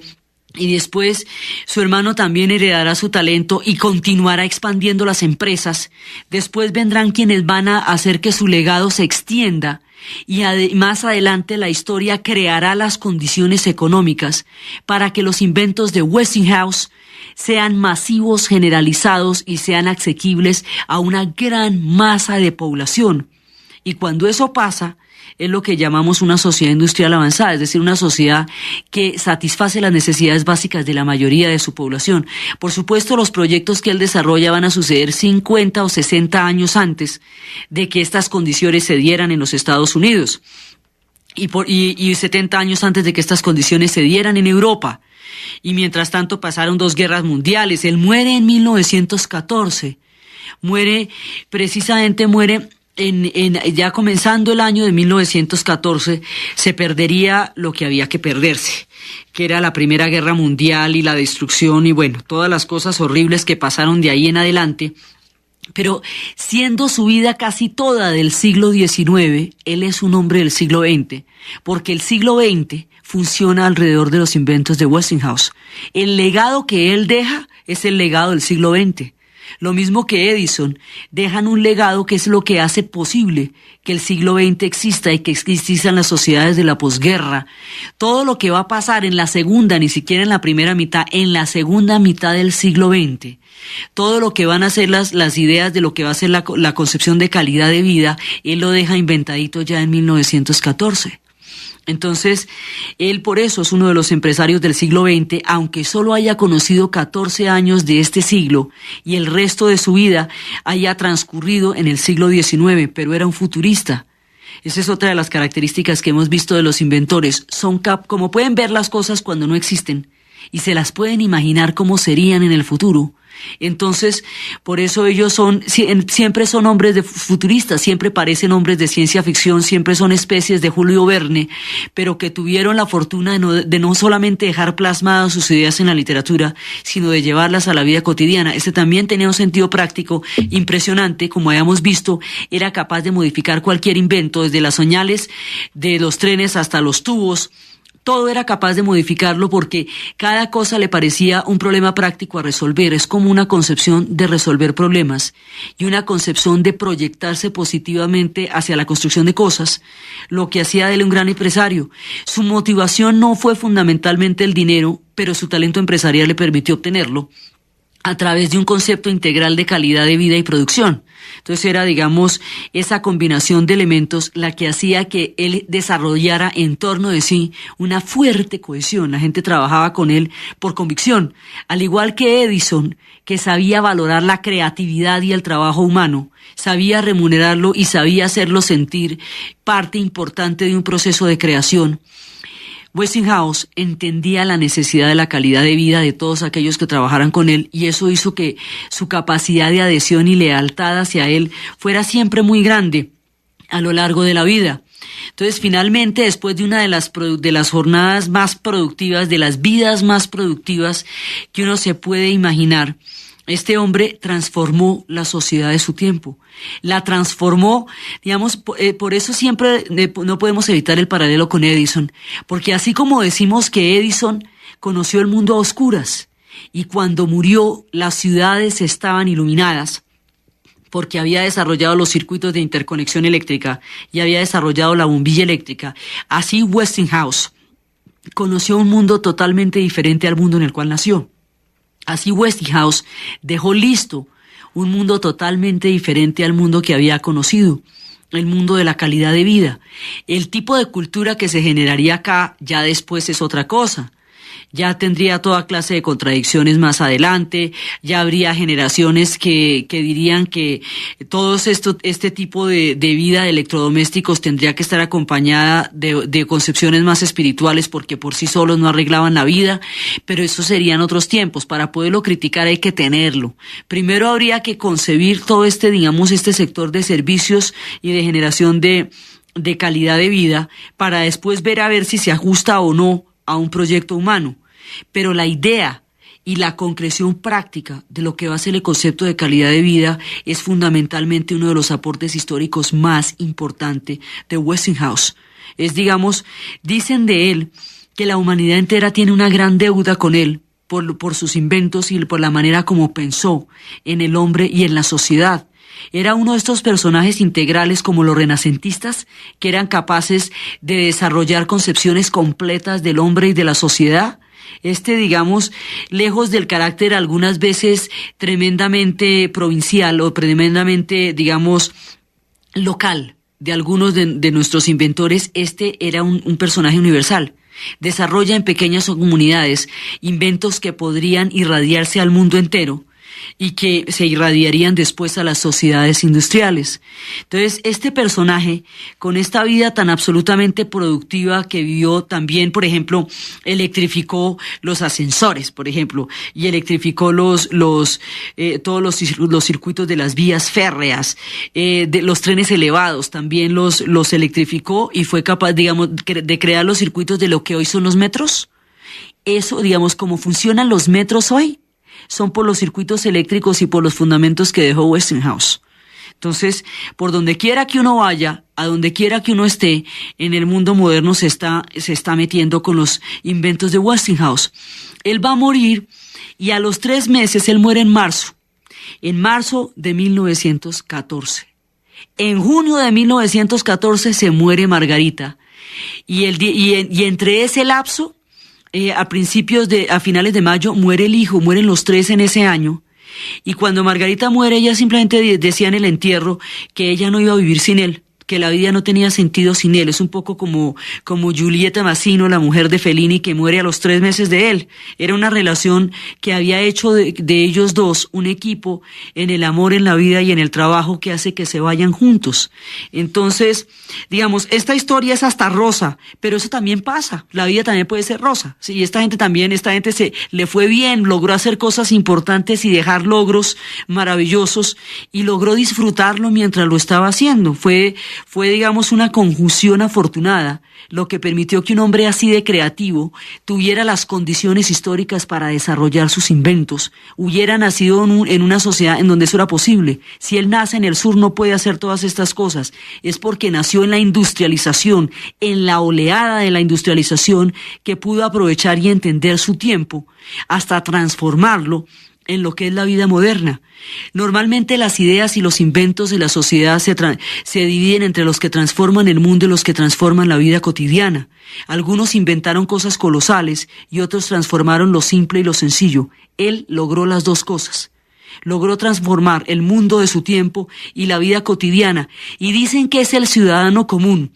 y después su hermano también heredará su talento y continuará expandiendo las empresas. Después vendrán quienes van a hacer que su legado se extienda, y más adelante la historia creará las condiciones económicas para que los inventos de Westinghouse sean masivos, generalizados y sean asequibles a una gran masa de población. Y cuando eso pasa, es lo que llamamos una sociedad industrial avanzada, es decir, una sociedad que satisface las necesidades básicas de la mayoría de su población. Por supuesto, los proyectos que él desarrolla van a suceder 50 o 60 años antes de que estas condiciones se dieran en los Estados Unidos y 70 años antes de que estas condiciones se dieran en Europa. Y mientras tanto pasaron 2 guerras mundiales. Él muere en 1914. Muere ya comenzando el año de 1914, se perdería lo que había que perderse, que era la Primera Guerra Mundial y la destrucción y bueno, todas las cosas horribles que pasaron de ahí en adelante. Pero siendo su vida casi toda del siglo XIX, él es un hombre del siglo XX, porque el siglo XX funciona alrededor de los inventos de Westinghouse. El legado que él deja es el legado del siglo XX. Lo mismo que Edison, dejan un legado que es lo que hace posible que el siglo XX exista y que existan las sociedades de la posguerra. Todo lo que va a pasar en la segunda, ni siquiera en la primera mitad, en la segunda mitad del siglo XX, todo lo que van a ser las ideas de lo que va a ser la concepción de calidad de vida, él lo deja inventadito ya en 1914. Entonces, él por eso es uno de los empresarios del siglo XX, aunque solo haya conocido 14 años de este siglo y el resto de su vida haya transcurrido en el siglo XIX, pero era un futurista. Esa es otra de las características que hemos visto de los inventores. Como pueden ver las cosas cuando no existen y se las pueden imaginar cómo serían en el futuro. Entonces, por eso ellos siempre son hombres futuristas, siempre parecen hombres de ciencia ficción, siempre son especies de Julio Verne, pero que tuvieron la fortuna de no solamente dejar plasmadas sus ideas en la literatura, sino de llevarlas a la vida cotidiana. Este también tenía un sentido práctico impresionante, como habíamos visto, era capaz de modificar cualquier invento, desde las señales de los trenes hasta los tubos. Todo era capaz de modificarlo porque cada cosa le parecía un problema práctico a resolver. Es como una concepción de resolver problemas y una concepción de proyectarse positivamente hacia la construcción de cosas, lo que hacía de él un gran empresario. Su motivación no fue fundamentalmente el dinero, pero su talento empresarial le permitió obtenerlo a través de un concepto integral de calidad de vida y producción. Entonces era, digamos, esa combinación de elementos la que hacía que él desarrollara en torno de sí una fuerte cohesión. La gente trabajaba con él por convicción, al igual que Edison, que sabía valorar la creatividad y el trabajo humano, sabía remunerarlo y sabía hacerlo sentir parte importante de un proceso de creación. Westinghouse entendía la necesidad de la calidad de vida de todos aquellos que trabajaran con él y eso hizo que su capacidad de adhesión y lealtad hacia él fuera siempre muy grande a lo largo de la vida. Entonces, finalmente, después de una de las jornadas más productivas, de las vidas más productivas que uno se puede imaginar, este hombre transformó la sociedad de su tiempo. La transformó, digamos, por eso siempre no podemos evitar el paralelo con Edison, porque así como decimos que Edison conoció el mundo a oscuras y cuando murió las ciudades estaban iluminadas, porque había desarrollado los circuitos de interconexión eléctrica y había desarrollado la bombilla eléctrica, así Westinghouse conoció un mundo totalmente diferente al mundo en el cual nació. Así Westinghouse dejó listo un mundo totalmente diferente al mundo que había conocido, el mundo de la calidad de vida. El tipo de cultura que se generaría acá ya después es otra cosa. Ya tendría toda clase de contradicciones más adelante, ya habría generaciones que dirían que este tipo de vida de electrodomésticos tendría que estar acompañada de concepciones más espirituales porque por sí solos no arreglaban la vida, pero eso serían otros tiempos. Para poderlo criticar hay que tenerlo. Primero habría que concebir todo este sector de servicios y de generación de calidad de vida para después ver a ver si se ajusta o no a un proyecto humano. Pero la idea y la concreción práctica de lo que va a ser el concepto de calidad de vida es fundamentalmente uno de los aportes históricos más importantes de Westinghouse. Dicen de él que la humanidad entera tiene una gran deuda con él por sus inventos y por la manera como pensó en el hombre y en la sociedad. Era uno de estos personajes integrales como los renacentistas que eran capaces de desarrollar concepciones completas del hombre y de la sociedad. Lejos del carácter algunas veces tremendamente provincial o tremendamente, local de algunos de nuestros inventores, este era un personaje universal. Desarrolla en pequeñas comunidades inventos que podrían irradiarse al mundo entero y que se irradiarían después a las sociedades industriales. Entonces, este personaje, con esta vida tan absolutamente productiva que vivió, también, por ejemplo, electrificó los ascensores, por ejemplo, y electrificó todos los circuitos de las vías férreas, de los trenes elevados, también los electrificó y fue capaz, digamos, de crear los circuitos de lo que hoy son los metros. Eso, digamos, cómo funcionan los metros hoy, son por los circuitos eléctricos y por los fundamentos que dejó Westinghouse. Entonces, por donde quiera que uno vaya, a donde quiera que uno esté, en el mundo moderno se está metiendo con los inventos de Westinghouse. Él va a morir y a los 3 meses, él muere en marzo de 1914. En junio de 1914 se muere Margarita y entre ese lapso, a finales de mayo, muere el hijo, mueren los 3 en ese año. Y cuando Margarita muere, ella simplemente decía en el entierro que ella no iba a vivir sin él, que la vida no tenía sentido sin él. Es un poco como Giulietta Massino, la mujer de Fellini, que muere a los 3 meses de él. Era una relación que había hecho de ellos dos un equipo en el amor, en la vida y en el trabajo que hace que se vayan juntos. Entonces, digamos, esta historia es hasta rosa, pero eso también pasa. La vida también puede ser rosa. Sí, esta gente se le fue bien, logró hacer cosas importantes y dejar logros maravillosos y logró disfrutarlo mientras lo estaba haciendo. Fue, digamos, una conjunción afortunada, lo que permitió que un hombre así de creativo tuviera las condiciones históricas para desarrollar sus inventos, hubiera nacido en una sociedad en donde eso era posible. Si él nace en el sur no puede hacer todas estas cosas, es porque nació en la industrialización, en la oleada de la industrialización, que pudo aprovechar y entender su tiempo hasta transformarlo en lo que es la vida moderna. Normalmente las ideas y los inventos de la sociedad se dividen entre los que transforman el mundo y los que transforman la vida cotidiana. Algunos inventaron cosas colosales y otros transformaron lo simple y lo sencillo. Él logró las dos cosas. Logró transformar el mundo de su tiempo y la vida cotidiana. Y dicen que es el ciudadano común,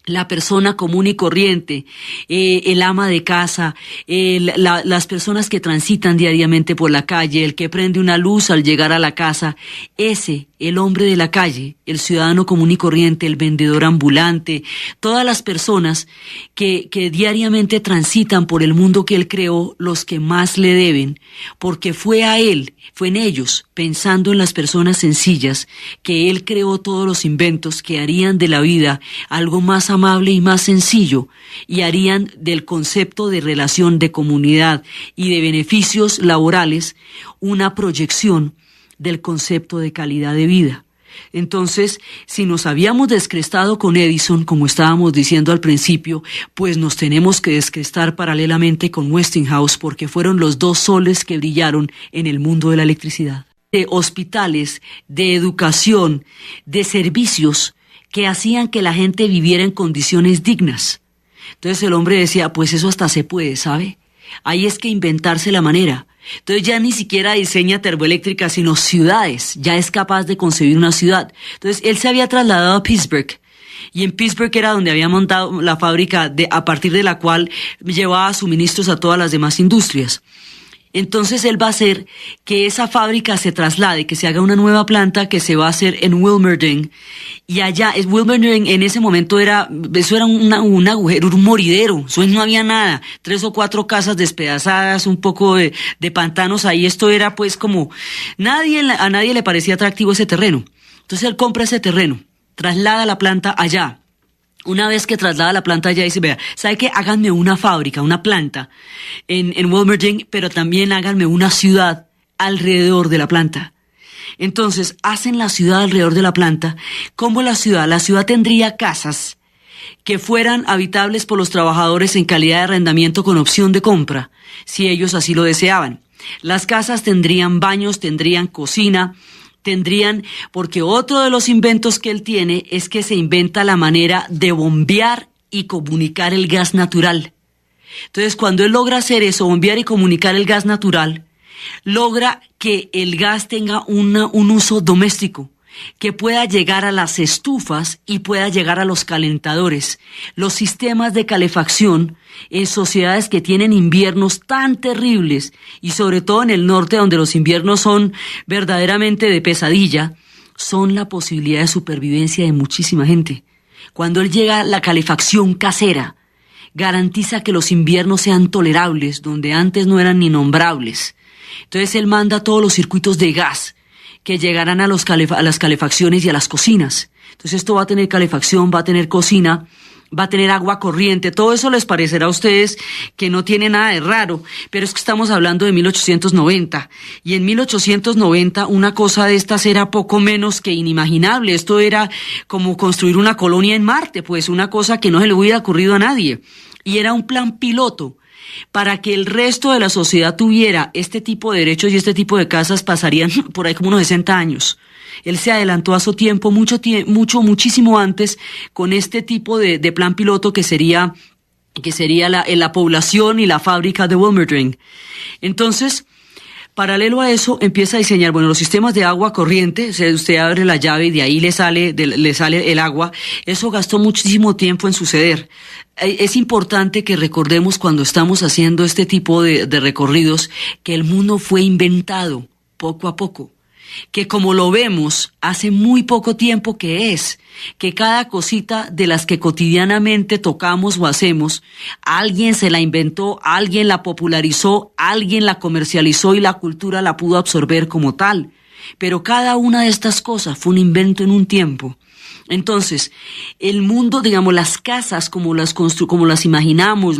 la persona común y corriente, el ama de casa, las personas que transitan diariamente por la calle, el que prende una luz al llegar a la casa, el hombre de la calle, el ciudadano común y corriente, el vendedor ambulante, todas las personas que diariamente transitan por el mundo que él creó, los que más le deben, porque fue en ellos, pensando en las personas sencillas, que él creó todos los inventos que harían de la vida algo más amable y más sencillo, y harían del concepto de relación, de comunidad y de beneficios laborales una proyección del concepto de calidad de vida. Entonces, si nos habíamos descrestado con Edison, como estábamos diciendo al principio, pues nos tenemos que descrestar paralelamente con Westinghouse, porque fueron los dos soles que brillaron en el mundo de la electricidad. De hospitales, de educación, de servicios que hacían que la gente viviera en condiciones dignas. Entonces el hombre decía, pues eso hasta se puede, ¿sabe? Ahí es que inventarse la manera. Entonces ya ni siquiera diseña termoeléctricas, sino ciudades. Ya es capaz de concebir una ciudad. Entonces él se había trasladado a Pittsburgh. Y en Pittsburgh era donde había montado la fábrica a partir de la cual llevaba suministros a todas las demás industrias. Entonces él va a hacer que esa fábrica se traslade, que se haga una nueva planta que se va a hacer en Wilmerding. Y allá, Wilmerding en ese momento era un agujero, un moridero, eso no había nada, 3 o 4 casas despedazadas, un poco de pantanos ahí. Esto era pues como, a nadie le parecía atractivo ese terreno. Entonces él compra ese terreno, traslada la planta allá. Una vez que traslada la planta allá, dice, vea, ¿sabe qué? Háganme una fábrica, una planta en Wilmerding, pero también háganme una ciudad alrededor de la planta. Entonces, hacen la ciudad alrededor de la planta. ¿Cómo la ciudad? La ciudad tendría casas que fueran habitables por los trabajadores en calidad de arrendamiento con opción de compra, si ellos así lo deseaban. Las casas tendrían baños, tendrían cocina, porque otro de los inventos que él tiene es que se inventa la manera de bombear y comunicar el gas natural. Entonces, cuando él logra hacer eso, bombear y comunicar el gas natural, logra que el gas tenga un uso doméstico. que pueda llegar a las estufas y pueda llegar a los calentadores. Los sistemas de calefacción en sociedades que tienen inviernos tan terribles, y sobre todo en el norte, donde los inviernos son verdaderamente de pesadilla, son la posibilidad de supervivencia de muchísima gente. Cuando él llega, la calefacción casera garantiza que los inviernos sean tolerables, donde antes no eran ni nombrables. Entonces él manda todos los circuitos de gas que llegarán a las calefacciones y a las cocinas. Entonces esto va a tener calefacción, va a tener cocina, va a tener agua corriente. Todo eso les parecerá a ustedes que no tiene nada de raro, pero es que estamos hablando de 1890. Y en 1890 una cosa de estas era poco menos que inimaginable. Esto era como construir una colonia en Marte, pues una cosa que no se le hubiera ocurrido a nadie. Y era un plan piloto. Para que el resto de la sociedad tuviera este tipo de derechos y este tipo de casas, pasarían por ahí como unos 60 años. Él se adelantó a su tiempo, muchísimo antes, con este tipo de plan piloto que sería la población y la fábrica de Wilmerding. Entonces, paralelo a eso, empieza a diseñar, los sistemas de agua corriente. O sea, usted abre la llave y de ahí le sale el agua. Eso gastó muchísimo tiempo en suceder. Es importante que recordemos cuando estamos haciendo este tipo de recorridos que el mundo fue inventado poco a poco. Que como lo vemos hace muy poco tiempo que cada cosita de las que cotidianamente tocamos o hacemos, alguien se la inventó, alguien la popularizó, alguien la comercializó y la cultura la pudo absorber como tal. Pero cada una de estas cosas fue un invento en un tiempo. Entonces, el mundo, las casas como las imaginamos,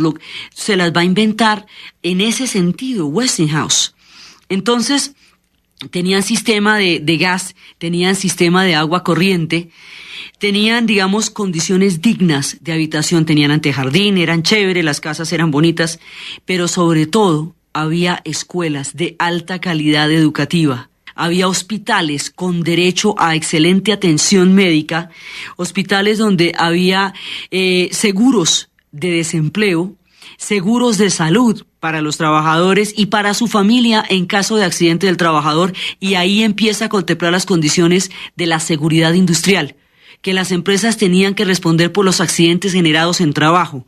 se las va a inventar en ese sentido, Westinghouse. Entonces, tenían sistema de gas, tenían sistema de agua corriente, tenían, condiciones dignas de habitación, tenían antejardín, eran chéveres, las casas eran bonitas, pero sobre todo había escuelas de alta calidad educativa. Había hospitales con derecho a excelente atención médica, hospitales donde había seguros de desempleo, seguros de salud para los trabajadores y para su familia en caso de accidente del trabajador, y ahí empieza a contemplar las condiciones de la seguridad industrial, que las empresas tenían que responder por los accidentes generados en trabajo.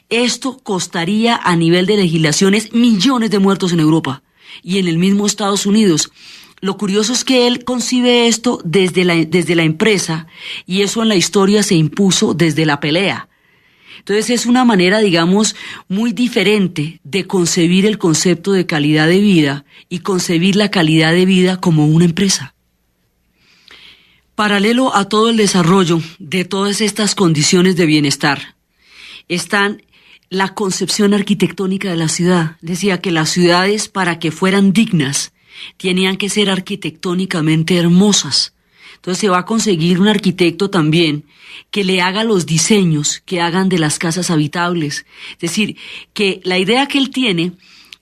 Esto costaría a nivel de legislaciones millones de muertos en Europa y en el mismo Estados Unidos. Lo curioso es que él concibe esto desde la empresa, y eso en la historia se impuso desde la pelea. Entonces es una manera, muy diferente de concebir el concepto de calidad de vida y concebir la calidad de vida como una empresa. Paralelo a todo el desarrollo de todas estas condiciones de bienestar, están la concepción arquitectónica de la ciudad. Decía que las ciudades, para que fueran dignas, tenían que ser arquitectónicamente hermosas. Entonces se va a conseguir un arquitecto también que le haga los diseños que hagan de las casas habitables. Es decir, que la idea que él tiene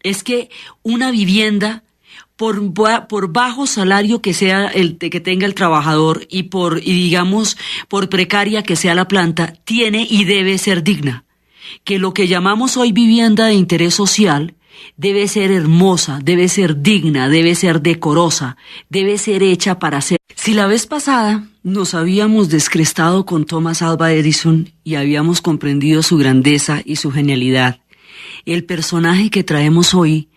es que una vivienda, por bajo salario que sea que tenga el trabajador y por precaria que sea la planta, tiene y debe ser digna. Que lo que llamamos hoy vivienda de interés social debe ser hermosa, debe ser digna, debe ser decorosa, debe ser hecha para ser. Si la vez pasada nos habíamos descrestado con Thomas Alva Edison y habíamos comprendido su grandeza y su genialidad, el personaje que traemos hoy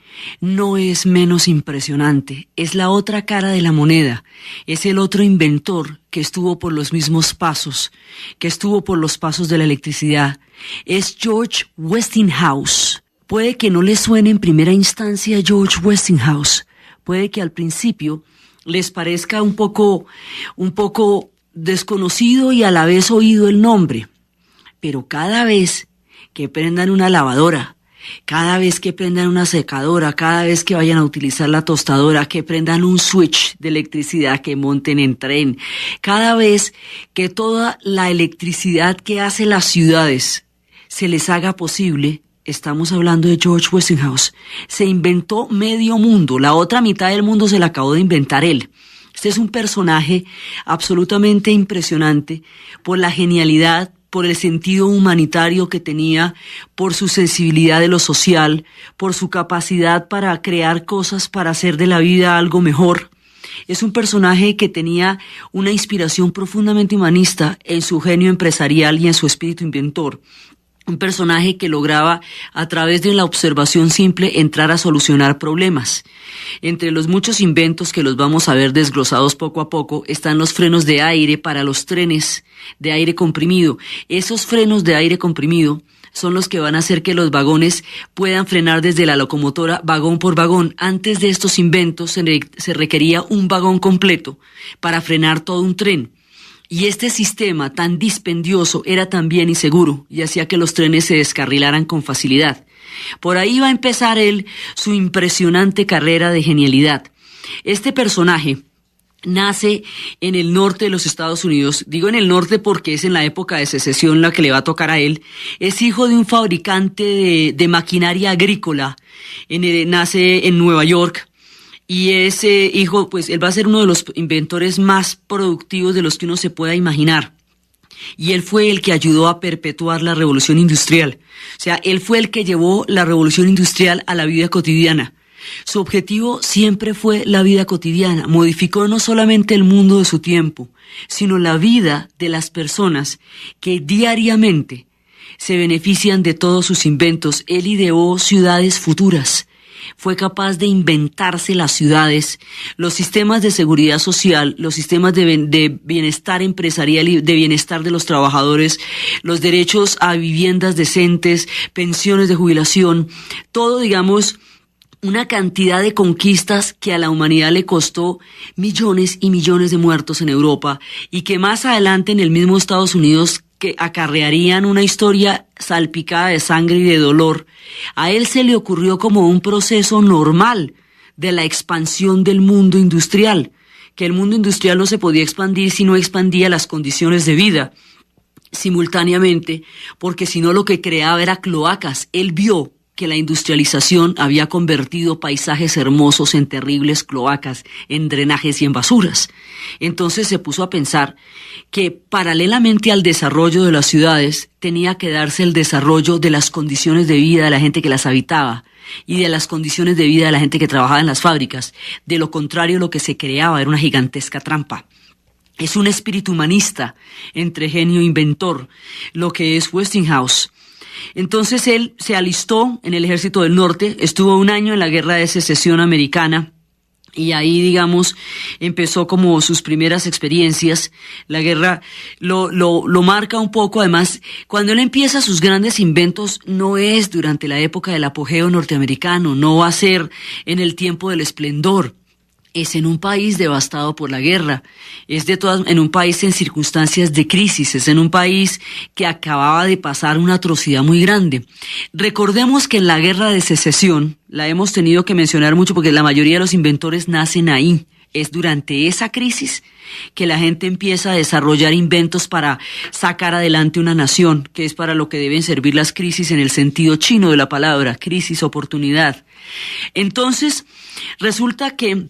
no es menos impresionante, es la otra cara de la moneda, es el otro inventor que estuvo por los mismos pasos, que estuvo por los pasos de la electricidad. Es George Westinghouse. Puede que no les suene en primera instancia George Westinghouse, puede que al principio les parezca un poco desconocido y a la vez oído el nombre, pero cada vez que prendan una lavadora, cada vez que prendan una secadora, cada vez que vayan a utilizar la tostadora, que prendan un switch de electricidad, que monten en tren, cada vez que toda la electricidad que hace las ciudades se les haga posible, estamos hablando de George Westinghouse. Se inventó medio mundo, la otra mitad del mundo se la acabó de inventar él. Este es un personaje absolutamente impresionante por la genialidad, por el sentido humanitario que tenía, por su sensibilidad de lo social, por su capacidad para crear cosas para hacer de la vida algo mejor. es un personaje que tenía una inspiración profundamente humanista en su genio empresarial y en su espíritu inventor. Un personaje que lograba, a través de la observación simple, entrar a solucionar problemas. Entre los muchos inventos que los vamos a ver desglosados poco a poco, están los frenos de aire para los trenes de aire comprimido. Esos frenos de aire comprimido son los que van a hacer que los vagones puedan frenar desde la locomotora vagón por vagón. Antes de estos inventos se requería un vagón completo para frenar todo un tren. Y este sistema tan dispendioso era también inseguro y hacía que los trenes se descarrilaran con facilidad. Por ahí va a empezar él su impresionante carrera de genialidad. Este personaje nace en el norte de los Estados Unidos. Digo en el norte porque es en la época de secesión la que le va a tocar a él. Es hijo de un fabricante de maquinaria agrícola. Nace en Nueva York. Y ese hijo, pues él va a ser uno de los inventores más productivos de los que uno se pueda imaginar. Y él fue el que ayudó a perpetuar la revolución industrial. O sea, él fue el que llevó la revolución industrial a la vida cotidiana. Su objetivo siempre fue la vida cotidiana. Modificó no solamente el mundo de su tiempo, sino la vida de las personas que diariamente se benefician de todos sus inventos. Él ideó ciudades futuras. Fue capaz de inventarse las ciudades, los sistemas de seguridad social, los sistemas de bienestar empresarial y de bienestar de los trabajadores, los derechos a viviendas decentes, pensiones de jubilación, todo, digamos, una cantidad de conquistas que a la humanidad le costó millones y millones de muertos en Europa y que más adelante en el mismo Estados Unidos que acarrearían una historia salpicada de sangre y de dolor. A él se le ocurrió como un proceso normal de la expansión del mundo industrial, que el mundo industrial no se podía expandir si no expandía las condiciones de vida simultáneamente, porque si no lo que creaba era cloacas. Él vio que la industrialización había convertido paisajes hermosos en terribles cloacas, en drenajes y en basuras. Entonces se puso a pensar que paralelamente al desarrollo de las ciudades tenía que darse el desarrollo de las condiciones de vida de la gente que las habitaba y de las condiciones de vida de la gente que trabajaba en las fábricas. De lo contrario, lo que se creaba era una gigantesca trampa. Es un espíritu humanista entre genio e inventor, lo que es Westinghouse. Entonces él se alistó en el Ejército del Norte, estuvo 1 año en la Guerra de Secesión Americana y ahí, digamos, empezó como sus primeras experiencias. La guerra lo marca un poco. Además, cuando él empieza sus grandes inventos, no es durante la época del apogeo norteamericano, no va a ser en el tiempo del esplendor. Es en un país devastado por la guerra, en un país en circunstancias de crisis, es en un país que acababa de pasar una atrocidad muy grande. Recordemos que en la Guerra de Secesión, la hemos tenido que mencionar mucho porque la mayoría de los inventores nacen ahí. Es durante esa crisis que la gente empieza a desarrollar inventos para sacar adelante una nación, que es para lo que deben servir las crisis en el sentido chino de la palabra, crisis, oportunidad. Entonces, resulta que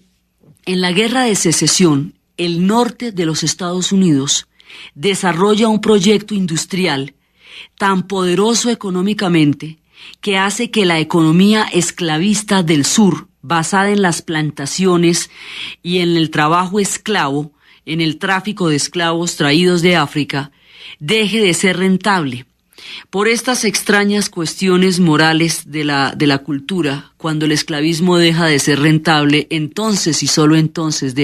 en la Guerra de Secesión, el norte de los Estados Unidos desarrolla un proyecto industrial tan poderoso económicamente que hace que la economía esclavista del sur, basada en las plantaciones y en el trabajo esclavo, en el tráfico de esclavos traídos de África, deje de ser rentable. Por estas extrañas cuestiones morales de la cultura, cuando el esclavismo deja de ser rentable, entonces y solo entonces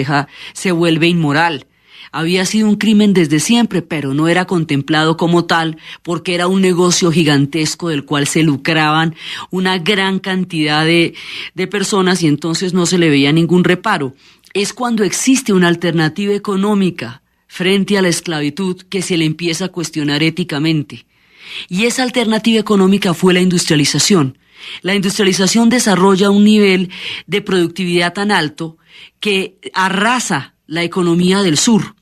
se vuelve inmoral. Había sido un crimen desde siempre, pero no era contemplado como tal porque era un negocio gigantesco del cual se lucraban una gran cantidad de personas y entonces no se le veía ningún reparo. Es cuando existe una alternativa económica frente a la esclavitud que se le empieza a cuestionar éticamente. Y esa alternativa económica fue la industrialización. La industrialización desarrolla un nivel de productividad tan alto que arrasa la economía del sur,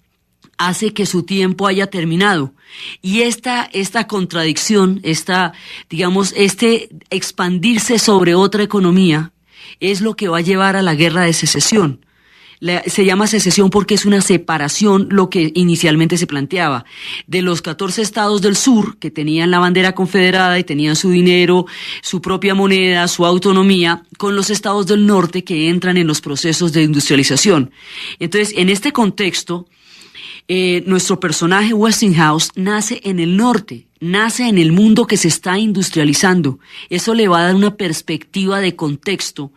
hace que su tiempo haya terminado. Y esta contradicción, este expandirse sobre otra economía, es lo que va a llevar a la Guerra de Secesión. Se llama secesión porque es una separación, lo que inicialmente se planteaba, de los 14 estados del sur, que tenían la bandera confederada y tenían su dinero, su propia moneda, su autonomía, con los estados del norte que entran en los procesos de industrialización. Entonces, en este contexto, nuestro personaje Westinghouse nace en el norte, nace en el mundo que se está industrializando. Eso le va a dar una perspectiva de contexto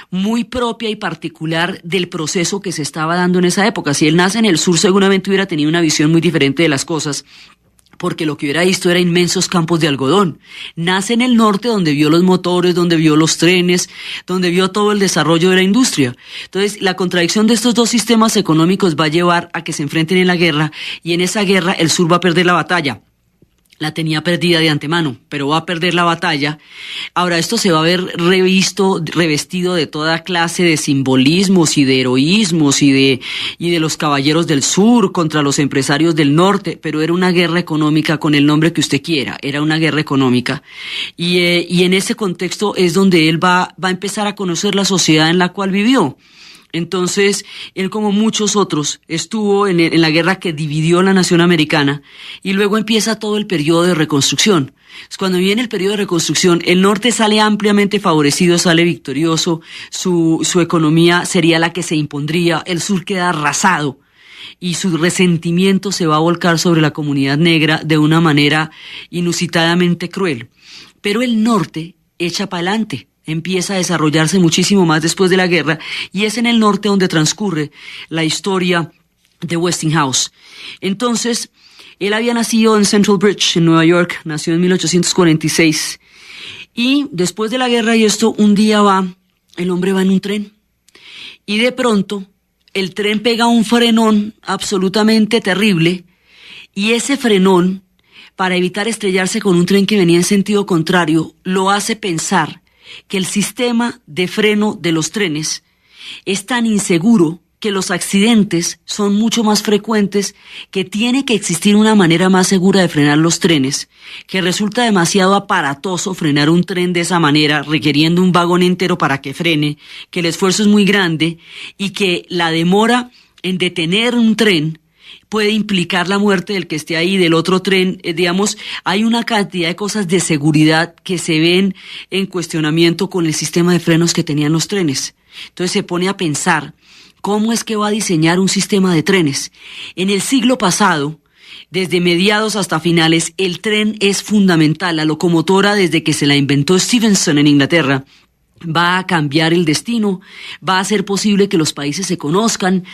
muy propia y particular del proceso que se estaba dando en esa época. Si él nace en el sur, seguramente hubiera tenido una visión muy diferente de las cosas, porque lo que hubiera visto era inmensos campos de algodón. Nace en el norte, donde vio los motores, donde vio los trenes, donde vio todo el desarrollo de la industria. Entonces, la contradicción de estos dos sistemas económicos va a llevar a que se enfrenten en la guerra, y en esa guerra el sur va a perder la batalla. La tenía perdida de antemano, pero va a perder la batalla. Ahora, esto se va a ver revestido de toda clase de simbolismos y de heroísmos y de los caballeros del sur contra los empresarios del norte, pero era una guerra económica con el nombre que usted quiera, era una guerra económica. Y en ese contexto es donde él va a empezar a conocer la sociedad en la cual vivió. Entonces, él, como muchos otros, estuvo en la guerra que dividió la nación americana, y luego empieza todo el periodo de reconstrucción. Cuando viene el periodo de reconstrucción, el norte sale ampliamente favorecido, sale victorioso, su economía sería la que se impondría, el sur queda arrasado, y su resentimiento se va a volcar sobre la comunidad negra de una manera inusitadamente cruel. Pero el norte echa para adelante. Empieza a desarrollarse muchísimo más después de la guerra, y es en el norte donde transcurre la historia de Westinghouse. Entonces, él había nacido en Central Bridge, en Nueva York, nació en 1846, y después de la guerra y esto, un día el hombre va en un tren, y de pronto el tren pega un frenón absolutamente terrible, y ese frenón, para evitar estrellarse con un tren que venía en sentido contrario, lo hace pensar que el sistema de freno de los trenes es tan inseguro, que los accidentes son mucho más frecuentes, que tiene que existir una manera más segura de frenar los trenes, que resulta demasiado aparatoso frenar un tren de esa manera, requiriendo un vagón entero para que frene, que el esfuerzo es muy grande y que la demora en detener un tren puede implicar la muerte del que esté ahí, del otro tren. Digamos, hay una cantidad de cosas de seguridad que se ven en cuestionamiento con el sistema de frenos que tenían los trenes. Entonces se pone a pensar, ¿cómo es que va a diseñar un sistema de trenes? En el siglo pasado, desde mediados hasta finales, el tren es fundamental. La locomotora, desde que se la inventó Stephenson en Inglaterra, va a cambiar el destino, va a hacer posible que los países se conozcan.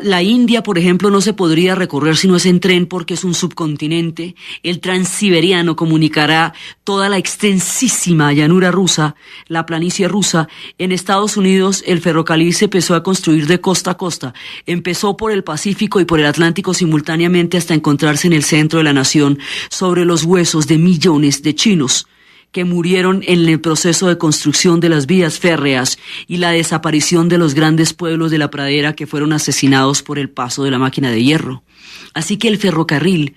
La India, por ejemplo, no se podría recorrer si no es en tren, porque es un subcontinente. El transiberiano comunicará toda la extensísima llanura rusa, la planicie rusa. En Estados Unidos, el ferrocarril se empezó a construir de costa a costa. Empezó por el Pacífico y por el Atlántico simultáneamente, hasta encontrarse en el centro de la nación, sobre los huesos de millones de chinos que murieron en el proceso de construcción de las vías férreas y la desaparición de los grandes pueblos de la pradera que fueron asesinados por el paso de la máquina de hierro. Así que el ferrocarril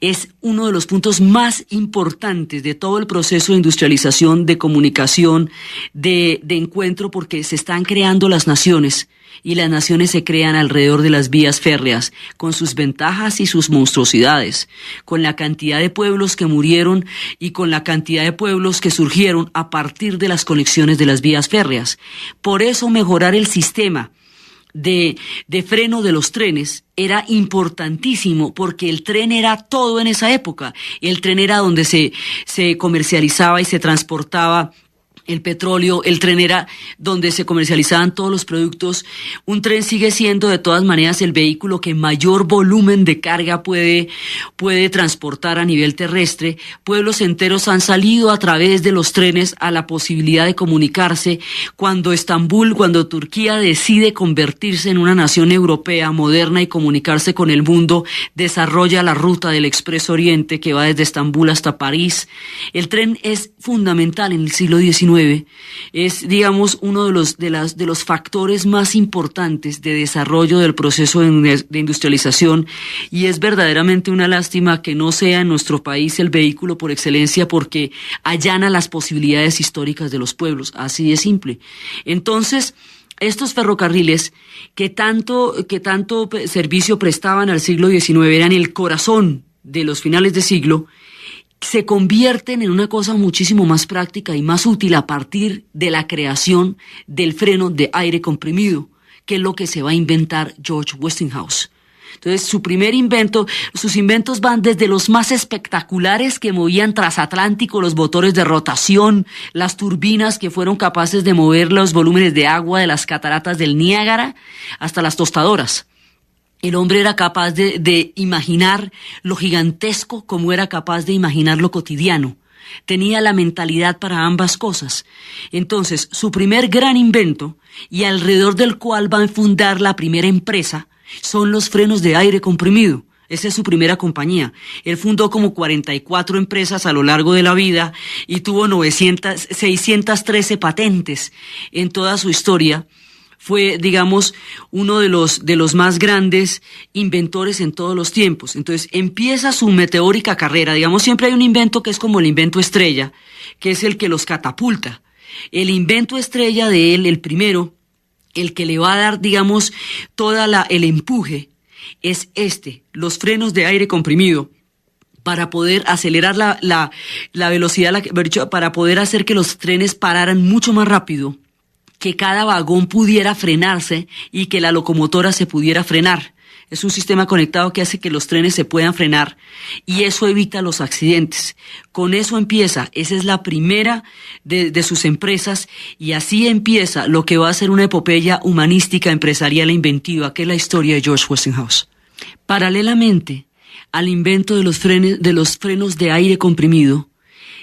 es uno de los puntos más importantes de todo el proceso de industrialización, de comunicación, de encuentro, porque se están creando las naciones, y las naciones se crean alrededor de las vías férreas, con sus ventajas y sus monstruosidades, con la cantidad de pueblos que murieron y con la cantidad de pueblos que surgieron a partir de las conexiones de las vías férreas. Por eso mejorar el sistema de freno de los trenes era importantísimo, porque el tren era todo en esa época. El tren era donde se comercializaba y se transportaba el petróleo, el tren era donde se comercializaban todos los productos. Un tren sigue siendo de todas maneras el vehículo que mayor volumen de carga puede transportar a nivel terrestre. Pueblos enteros han salido a través de los trenes a la posibilidad de comunicarse. Cuando Turquía decide convertirse en una nación europea moderna y comunicarse con el mundo, desarrolla la ruta del Expreso Oriente, que va desde Estambul hasta París. El tren es fundamental en el siglo XIX. Es, digamos, uno de los factores más importantes de desarrollo del proceso de industrialización, y es verdaderamente una lástima que no sea en nuestro país el vehículo por excelencia, porque allana las posibilidades históricas de los pueblos, así de simple. Entonces, Estos ferrocarriles que tanto servicio prestaban al siglo XIX, eran el corazón de los finales de siglo, se convierten en una cosa muchísimo más práctica y más útil a partir de la creación del freno de aire comprimido, que es lo que se va a inventar George Westinghouse. Entonces, sus inventos van desde los más espectaculares que movían transatlántico, los motores de rotación, las turbinas que fueron capaces de mover los volúmenes de agua de las cataratas del Niágara, hasta las tostadoras. El hombre era capaz de imaginar lo gigantesco como era capaz de imaginar lo cotidiano. Tenía la mentalidad para ambas cosas. Entonces, su primer gran invento, y alrededor del cual va a fundar la primera empresa, son los frenos de aire comprimido. Esa es su primera compañía. Él fundó como 44 empresas a lo largo de la vida y tuvo 613 patentes en toda su historia. Fue, digamos, uno de los más grandes inventores en todos los tiempos. Entonces, empieza su meteórica carrera. Digamos, siempre hay un invento que es como el invento estrella, que es el que los catapulta. El invento estrella de él, el primero, el que le va a dar, digamos, el empuje, es los frenos de aire comprimido, para poder acelerar la velocidad, para poder hacer que los trenes pararan mucho más rápido, que cada vagón pudiera frenarse y que la locomotora se pudiera frenar. Es un sistema conectado que hace que los trenes se puedan frenar y eso evita los accidentes. Con eso empieza, esa es la primera de sus empresas y así empieza lo que va a ser una epopeya humanística, empresarial e inventiva, que es la historia de George Westinghouse. Paralelamente al invento de los frenos de aire comprimido,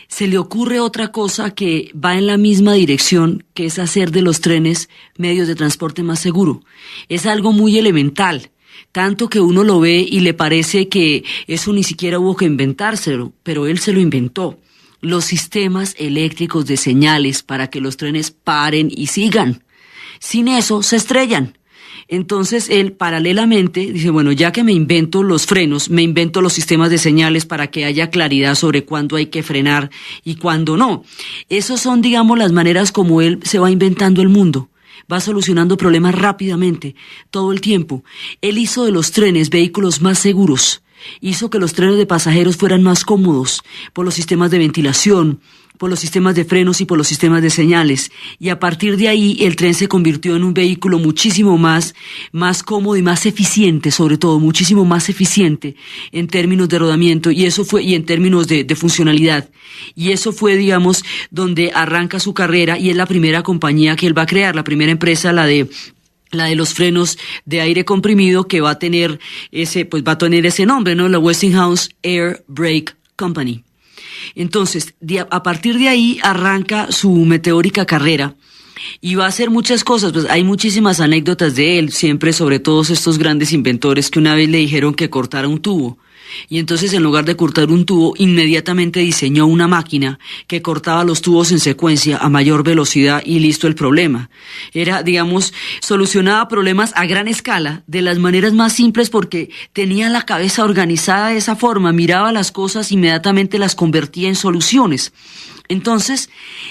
se le ocurre otra cosa que va en la misma dirección, que es hacer de los trenes medios de transporte más seguro. Es algo muy elemental, tanto que uno lo ve y le parece que eso ni siquiera hubo que inventárselo, pero él se lo inventó. Los sistemas eléctricos de señales para que los trenes paren y sigan. Sin eso se estrellan. Entonces él paralelamente dice, bueno, ya que me invento los frenos, me invento los sistemas de señales para que haya claridad sobre cuándo hay que frenar y cuándo no. Esas son, digamos, las maneras como él se va inventando el mundo. Va solucionando problemas rápidamente, todo el tiempo. Él hizo de los trenes vehículos más seguros. Hizo que los trenes de pasajeros fueran más cómodos por los sistemas de ventilación, por los sistemas de frenos y por los sistemas de señales. Y a partir de ahí el tren se convirtió en un vehículo muchísimo más cómodo y más eficiente, sobre todo muchísimo más eficiente en términos de rodamiento y en términos de funcionalidad. Y eso fue, digamos, donde arranca su carrera y es la primera compañía que él va a crear, la primera empresa, la de los frenos de aire comprimido, que va a tener ese nombre, ¿no? La Westinghouse Air Brake Company. Entonces, a partir de ahí arranca su meteórica carrera y va a hacer muchas cosas. Pues hay muchísimas anécdotas de él, siempre sobre todos estos grandes inventores que una vez le dijeron que cortara un tubo. Y entonces, en lugar de cortar un tubo, inmediatamente diseñó una máquina que cortaba los tubos en secuencia a mayor velocidad y listo el problema. Era, digamos, solucionaba problemas a gran escala, de las maneras más simples porque tenía la cabeza organizada de esa forma, miraba las cosas, inmediatamente las convertía en soluciones. Entonces,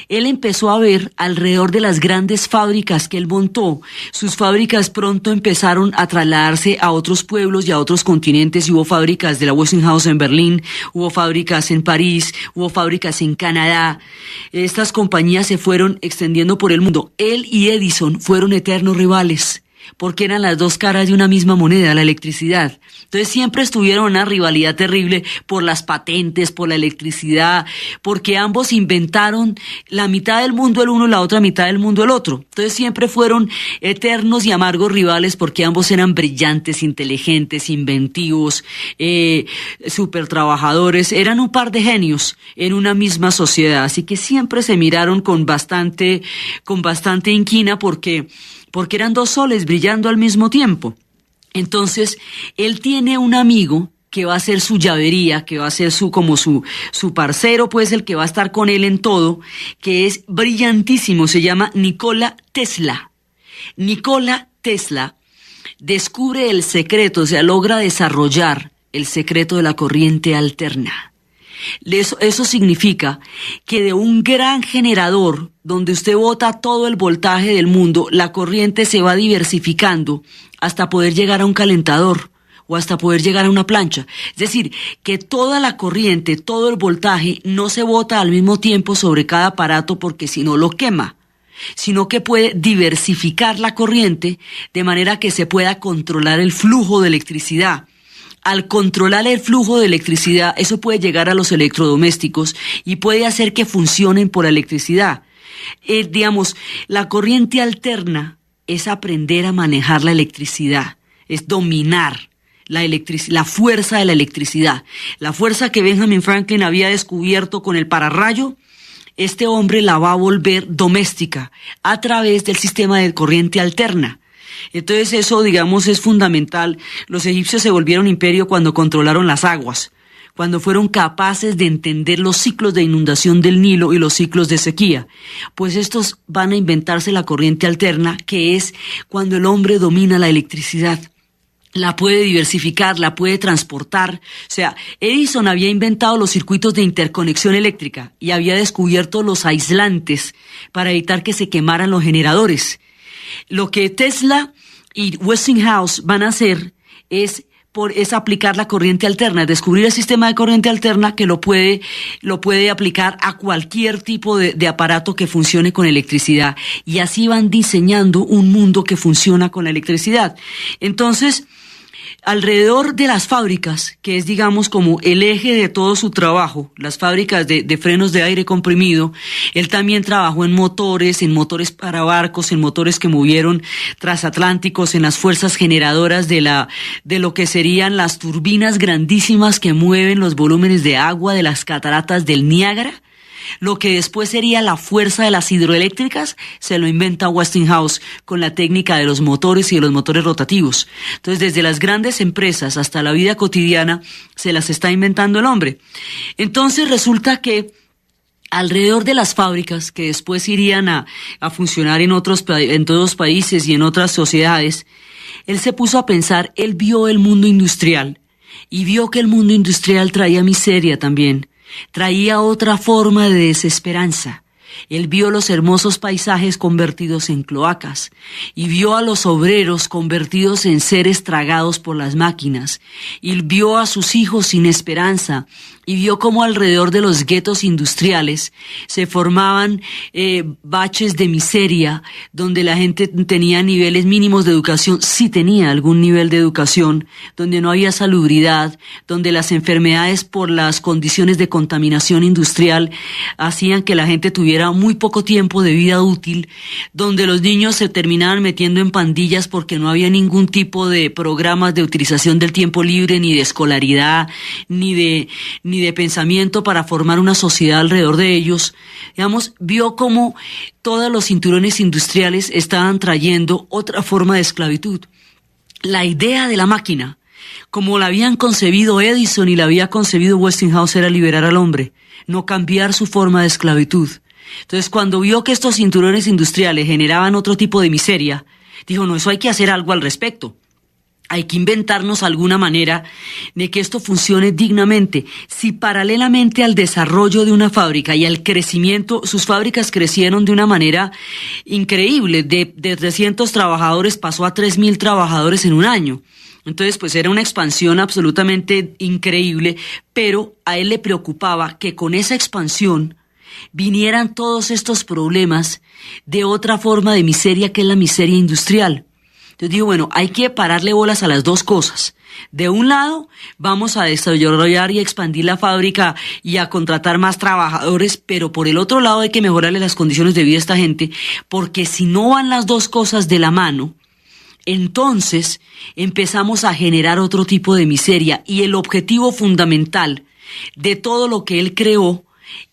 él empezó a ver alrededor de las grandes fábricas que él montó. Sus fábricas pronto empezaron a trasladarse a otros pueblos y a otros continentes. Y hubo fábricas de la Westinghouse en Berlín, hubo fábricas en París, hubo fábricas en Canadá. Estas compañías se fueron extendiendo por el mundo. Él y Edison fueron eternos rivales, porque eran las dos caras de una misma moneda, la electricidad. Entonces siempre estuvieron en una rivalidad terrible por las patentes, por la electricidad, porque ambos inventaron la mitad del mundo el uno y la otra mitad del mundo el otro. Entonces siempre fueron eternos y amargos rivales porque ambos eran brillantes, inteligentes, inventivos, súper trabajadores. Eran un par de genios en una misma sociedad, así que siempre se miraron con bastante inquina porque eran dos soles brillando al mismo tiempo. Entonces, él tiene un amigo que va a ser su llavería, que va a ser su parcero, pues el que va a estar con él en todo, que es brillantísimo, se llama Nikola Tesla. Nikola Tesla descubre el secreto, o sea, logra desarrollar el secreto de la corriente alterna. Eso significa que de un gran generador, donde usted bota todo el voltaje del mundo, la corriente se va diversificando hasta poder llegar a un calentador o hasta poder llegar a una plancha. Es decir, que toda la corriente, todo el voltaje no se bota al mismo tiempo sobre cada aparato porque si no lo quema, sino que puede diversificar la corriente de manera que se pueda controlar el flujo de electricidad. Al controlar el flujo de electricidad, eso puede llegar a los electrodomésticos y puede hacer que funcionen por electricidad. Digamos, la corriente alterna es aprender a manejar la electricidad, es dominar la fuerza de la electricidad. La fuerza que Benjamin Franklin había descubierto con el pararrayo, este hombre la va a volver doméstica a través del sistema de corriente alterna. Entonces eso, digamos, es fundamental. Los egipcios se volvieron imperio cuando controlaron las aguas, cuando fueron capaces de entender los ciclos de inundación del Nilo y los ciclos de sequía. Pues estos van a inventarse la corriente alterna, que es cuando el hombre domina la electricidad. La puede diversificar, la puede transportar. O sea, Edison había inventado los circuitos de interconexión eléctrica y había descubierto los aislantes para evitar que se quemaran los generadores. Lo que Tesla y Westinghouse van a hacer es aplicar la corriente alterna, descubrir el sistema de corriente alterna que lo puede aplicar a cualquier tipo de aparato que funcione con electricidad. Y así van diseñando un mundo que funciona con la electricidad. Entonces, alrededor de las fábricas, que es, digamos, como el eje de todo su trabajo, las fábricas de frenos de aire comprimido, él también trabajó en motores para barcos, en motores que movieron transatlánticos, en las fuerzas generadoras de lo que serían las turbinas grandísimas que mueven los volúmenes de agua de las cataratas del Niágara. Lo que después sería la fuerza de las hidroeléctricas se lo inventa Westinghouse con la técnica de los motores y de los motores rotativos. Entonces, desde las grandes empresas hasta la vida cotidiana se las está inventando el hombre. Entonces resulta que alrededor de las fábricas que después irían a funcionar en todos países y en otras sociedades, él se puso a pensar, él vio el mundo industrial y vio que el mundo industrial traía miseria también. Traía otra forma de desesperanza. Él vio los hermosos paisajes convertidos en cloacas y vio a los obreros convertidos en seres tragados por las máquinas y vio a sus hijos sin esperanza y vio cómo alrededor de los guetos industriales se formaban baches de miseria donde la gente tenía niveles mínimos de educación, sí tenía algún nivel de educación, donde no había salubridad, donde las enfermedades por las condiciones de contaminación industrial hacían que la gente tuviera muy poco tiempo de vida útil, donde los niños se terminaban metiendo en pandillas porque no había ningún tipo de programas de utilización del tiempo libre, ni de escolaridad, ni de pensamiento para formar una sociedad alrededor de ellos. Digamos, vio cómo todos los cinturones industriales estaban trayendo otra forma de esclavitud. La idea de la máquina, como la habían concebido Edison y la había concebido Westinghouse, era liberar al hombre, no cambiar su forma de esclavitud. Entonces, cuando vio que estos cinturones industriales generaban otro tipo de miseria, dijo, no, eso hay que hacer algo al respecto. Hay que inventarnos alguna manera de que esto funcione dignamente. Si paralelamente al desarrollo de una fábrica y al crecimiento, sus fábricas crecieron de una manera increíble, de 300 trabajadores pasó a 3.000 trabajadores en un año. Entonces, pues era una expansión absolutamente increíble, pero a él le preocupaba que con esa expansión vinieran todos estos problemas de otra forma de miseria que es la miseria industrial. Entonces digo, bueno, hay que pararle bolas a las dos cosas. De un lado, vamos a desarrollar y expandir la fábrica y a contratar más trabajadores, pero por el otro lado hay que mejorarle las condiciones de vida a esta gente, porque si no van las dos cosas de la mano, entonces empezamos a generar otro tipo de miseria. Y el objetivo fundamental de todo lo que él creó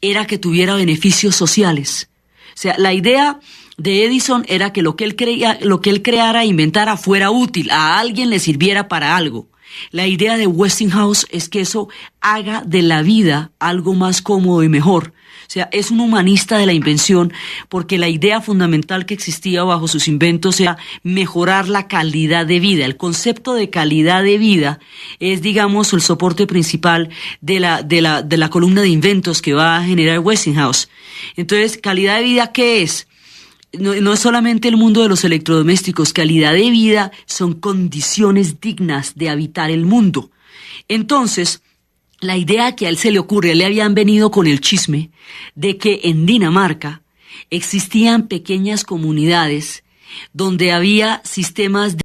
era que tuviera beneficios sociales. O sea, la idea de Edison era que lo que él creara e inventara fuera útil, a alguien le sirviera para algo. La idea de Westinghouse es que eso haga de la vida algo más cómodo y mejor. O O sea, es un humanista de la invención porque la idea fundamental que existía bajo sus inventos era mejorar la calidad de vida. El concepto de calidad de vida es, digamos, el soporte principal de la columna de inventos que va a generar Westinghouse. Entonces, ¿calidad de vida qué es? No es solamente el mundo de los electrodomésticos. Calidad de vida son condiciones dignas de habitar el mundo. Entonces, la idea que a él se le ocurre, le habían venido con el chisme de que en Dinamarca existían pequeñas comunidades donde había sistemas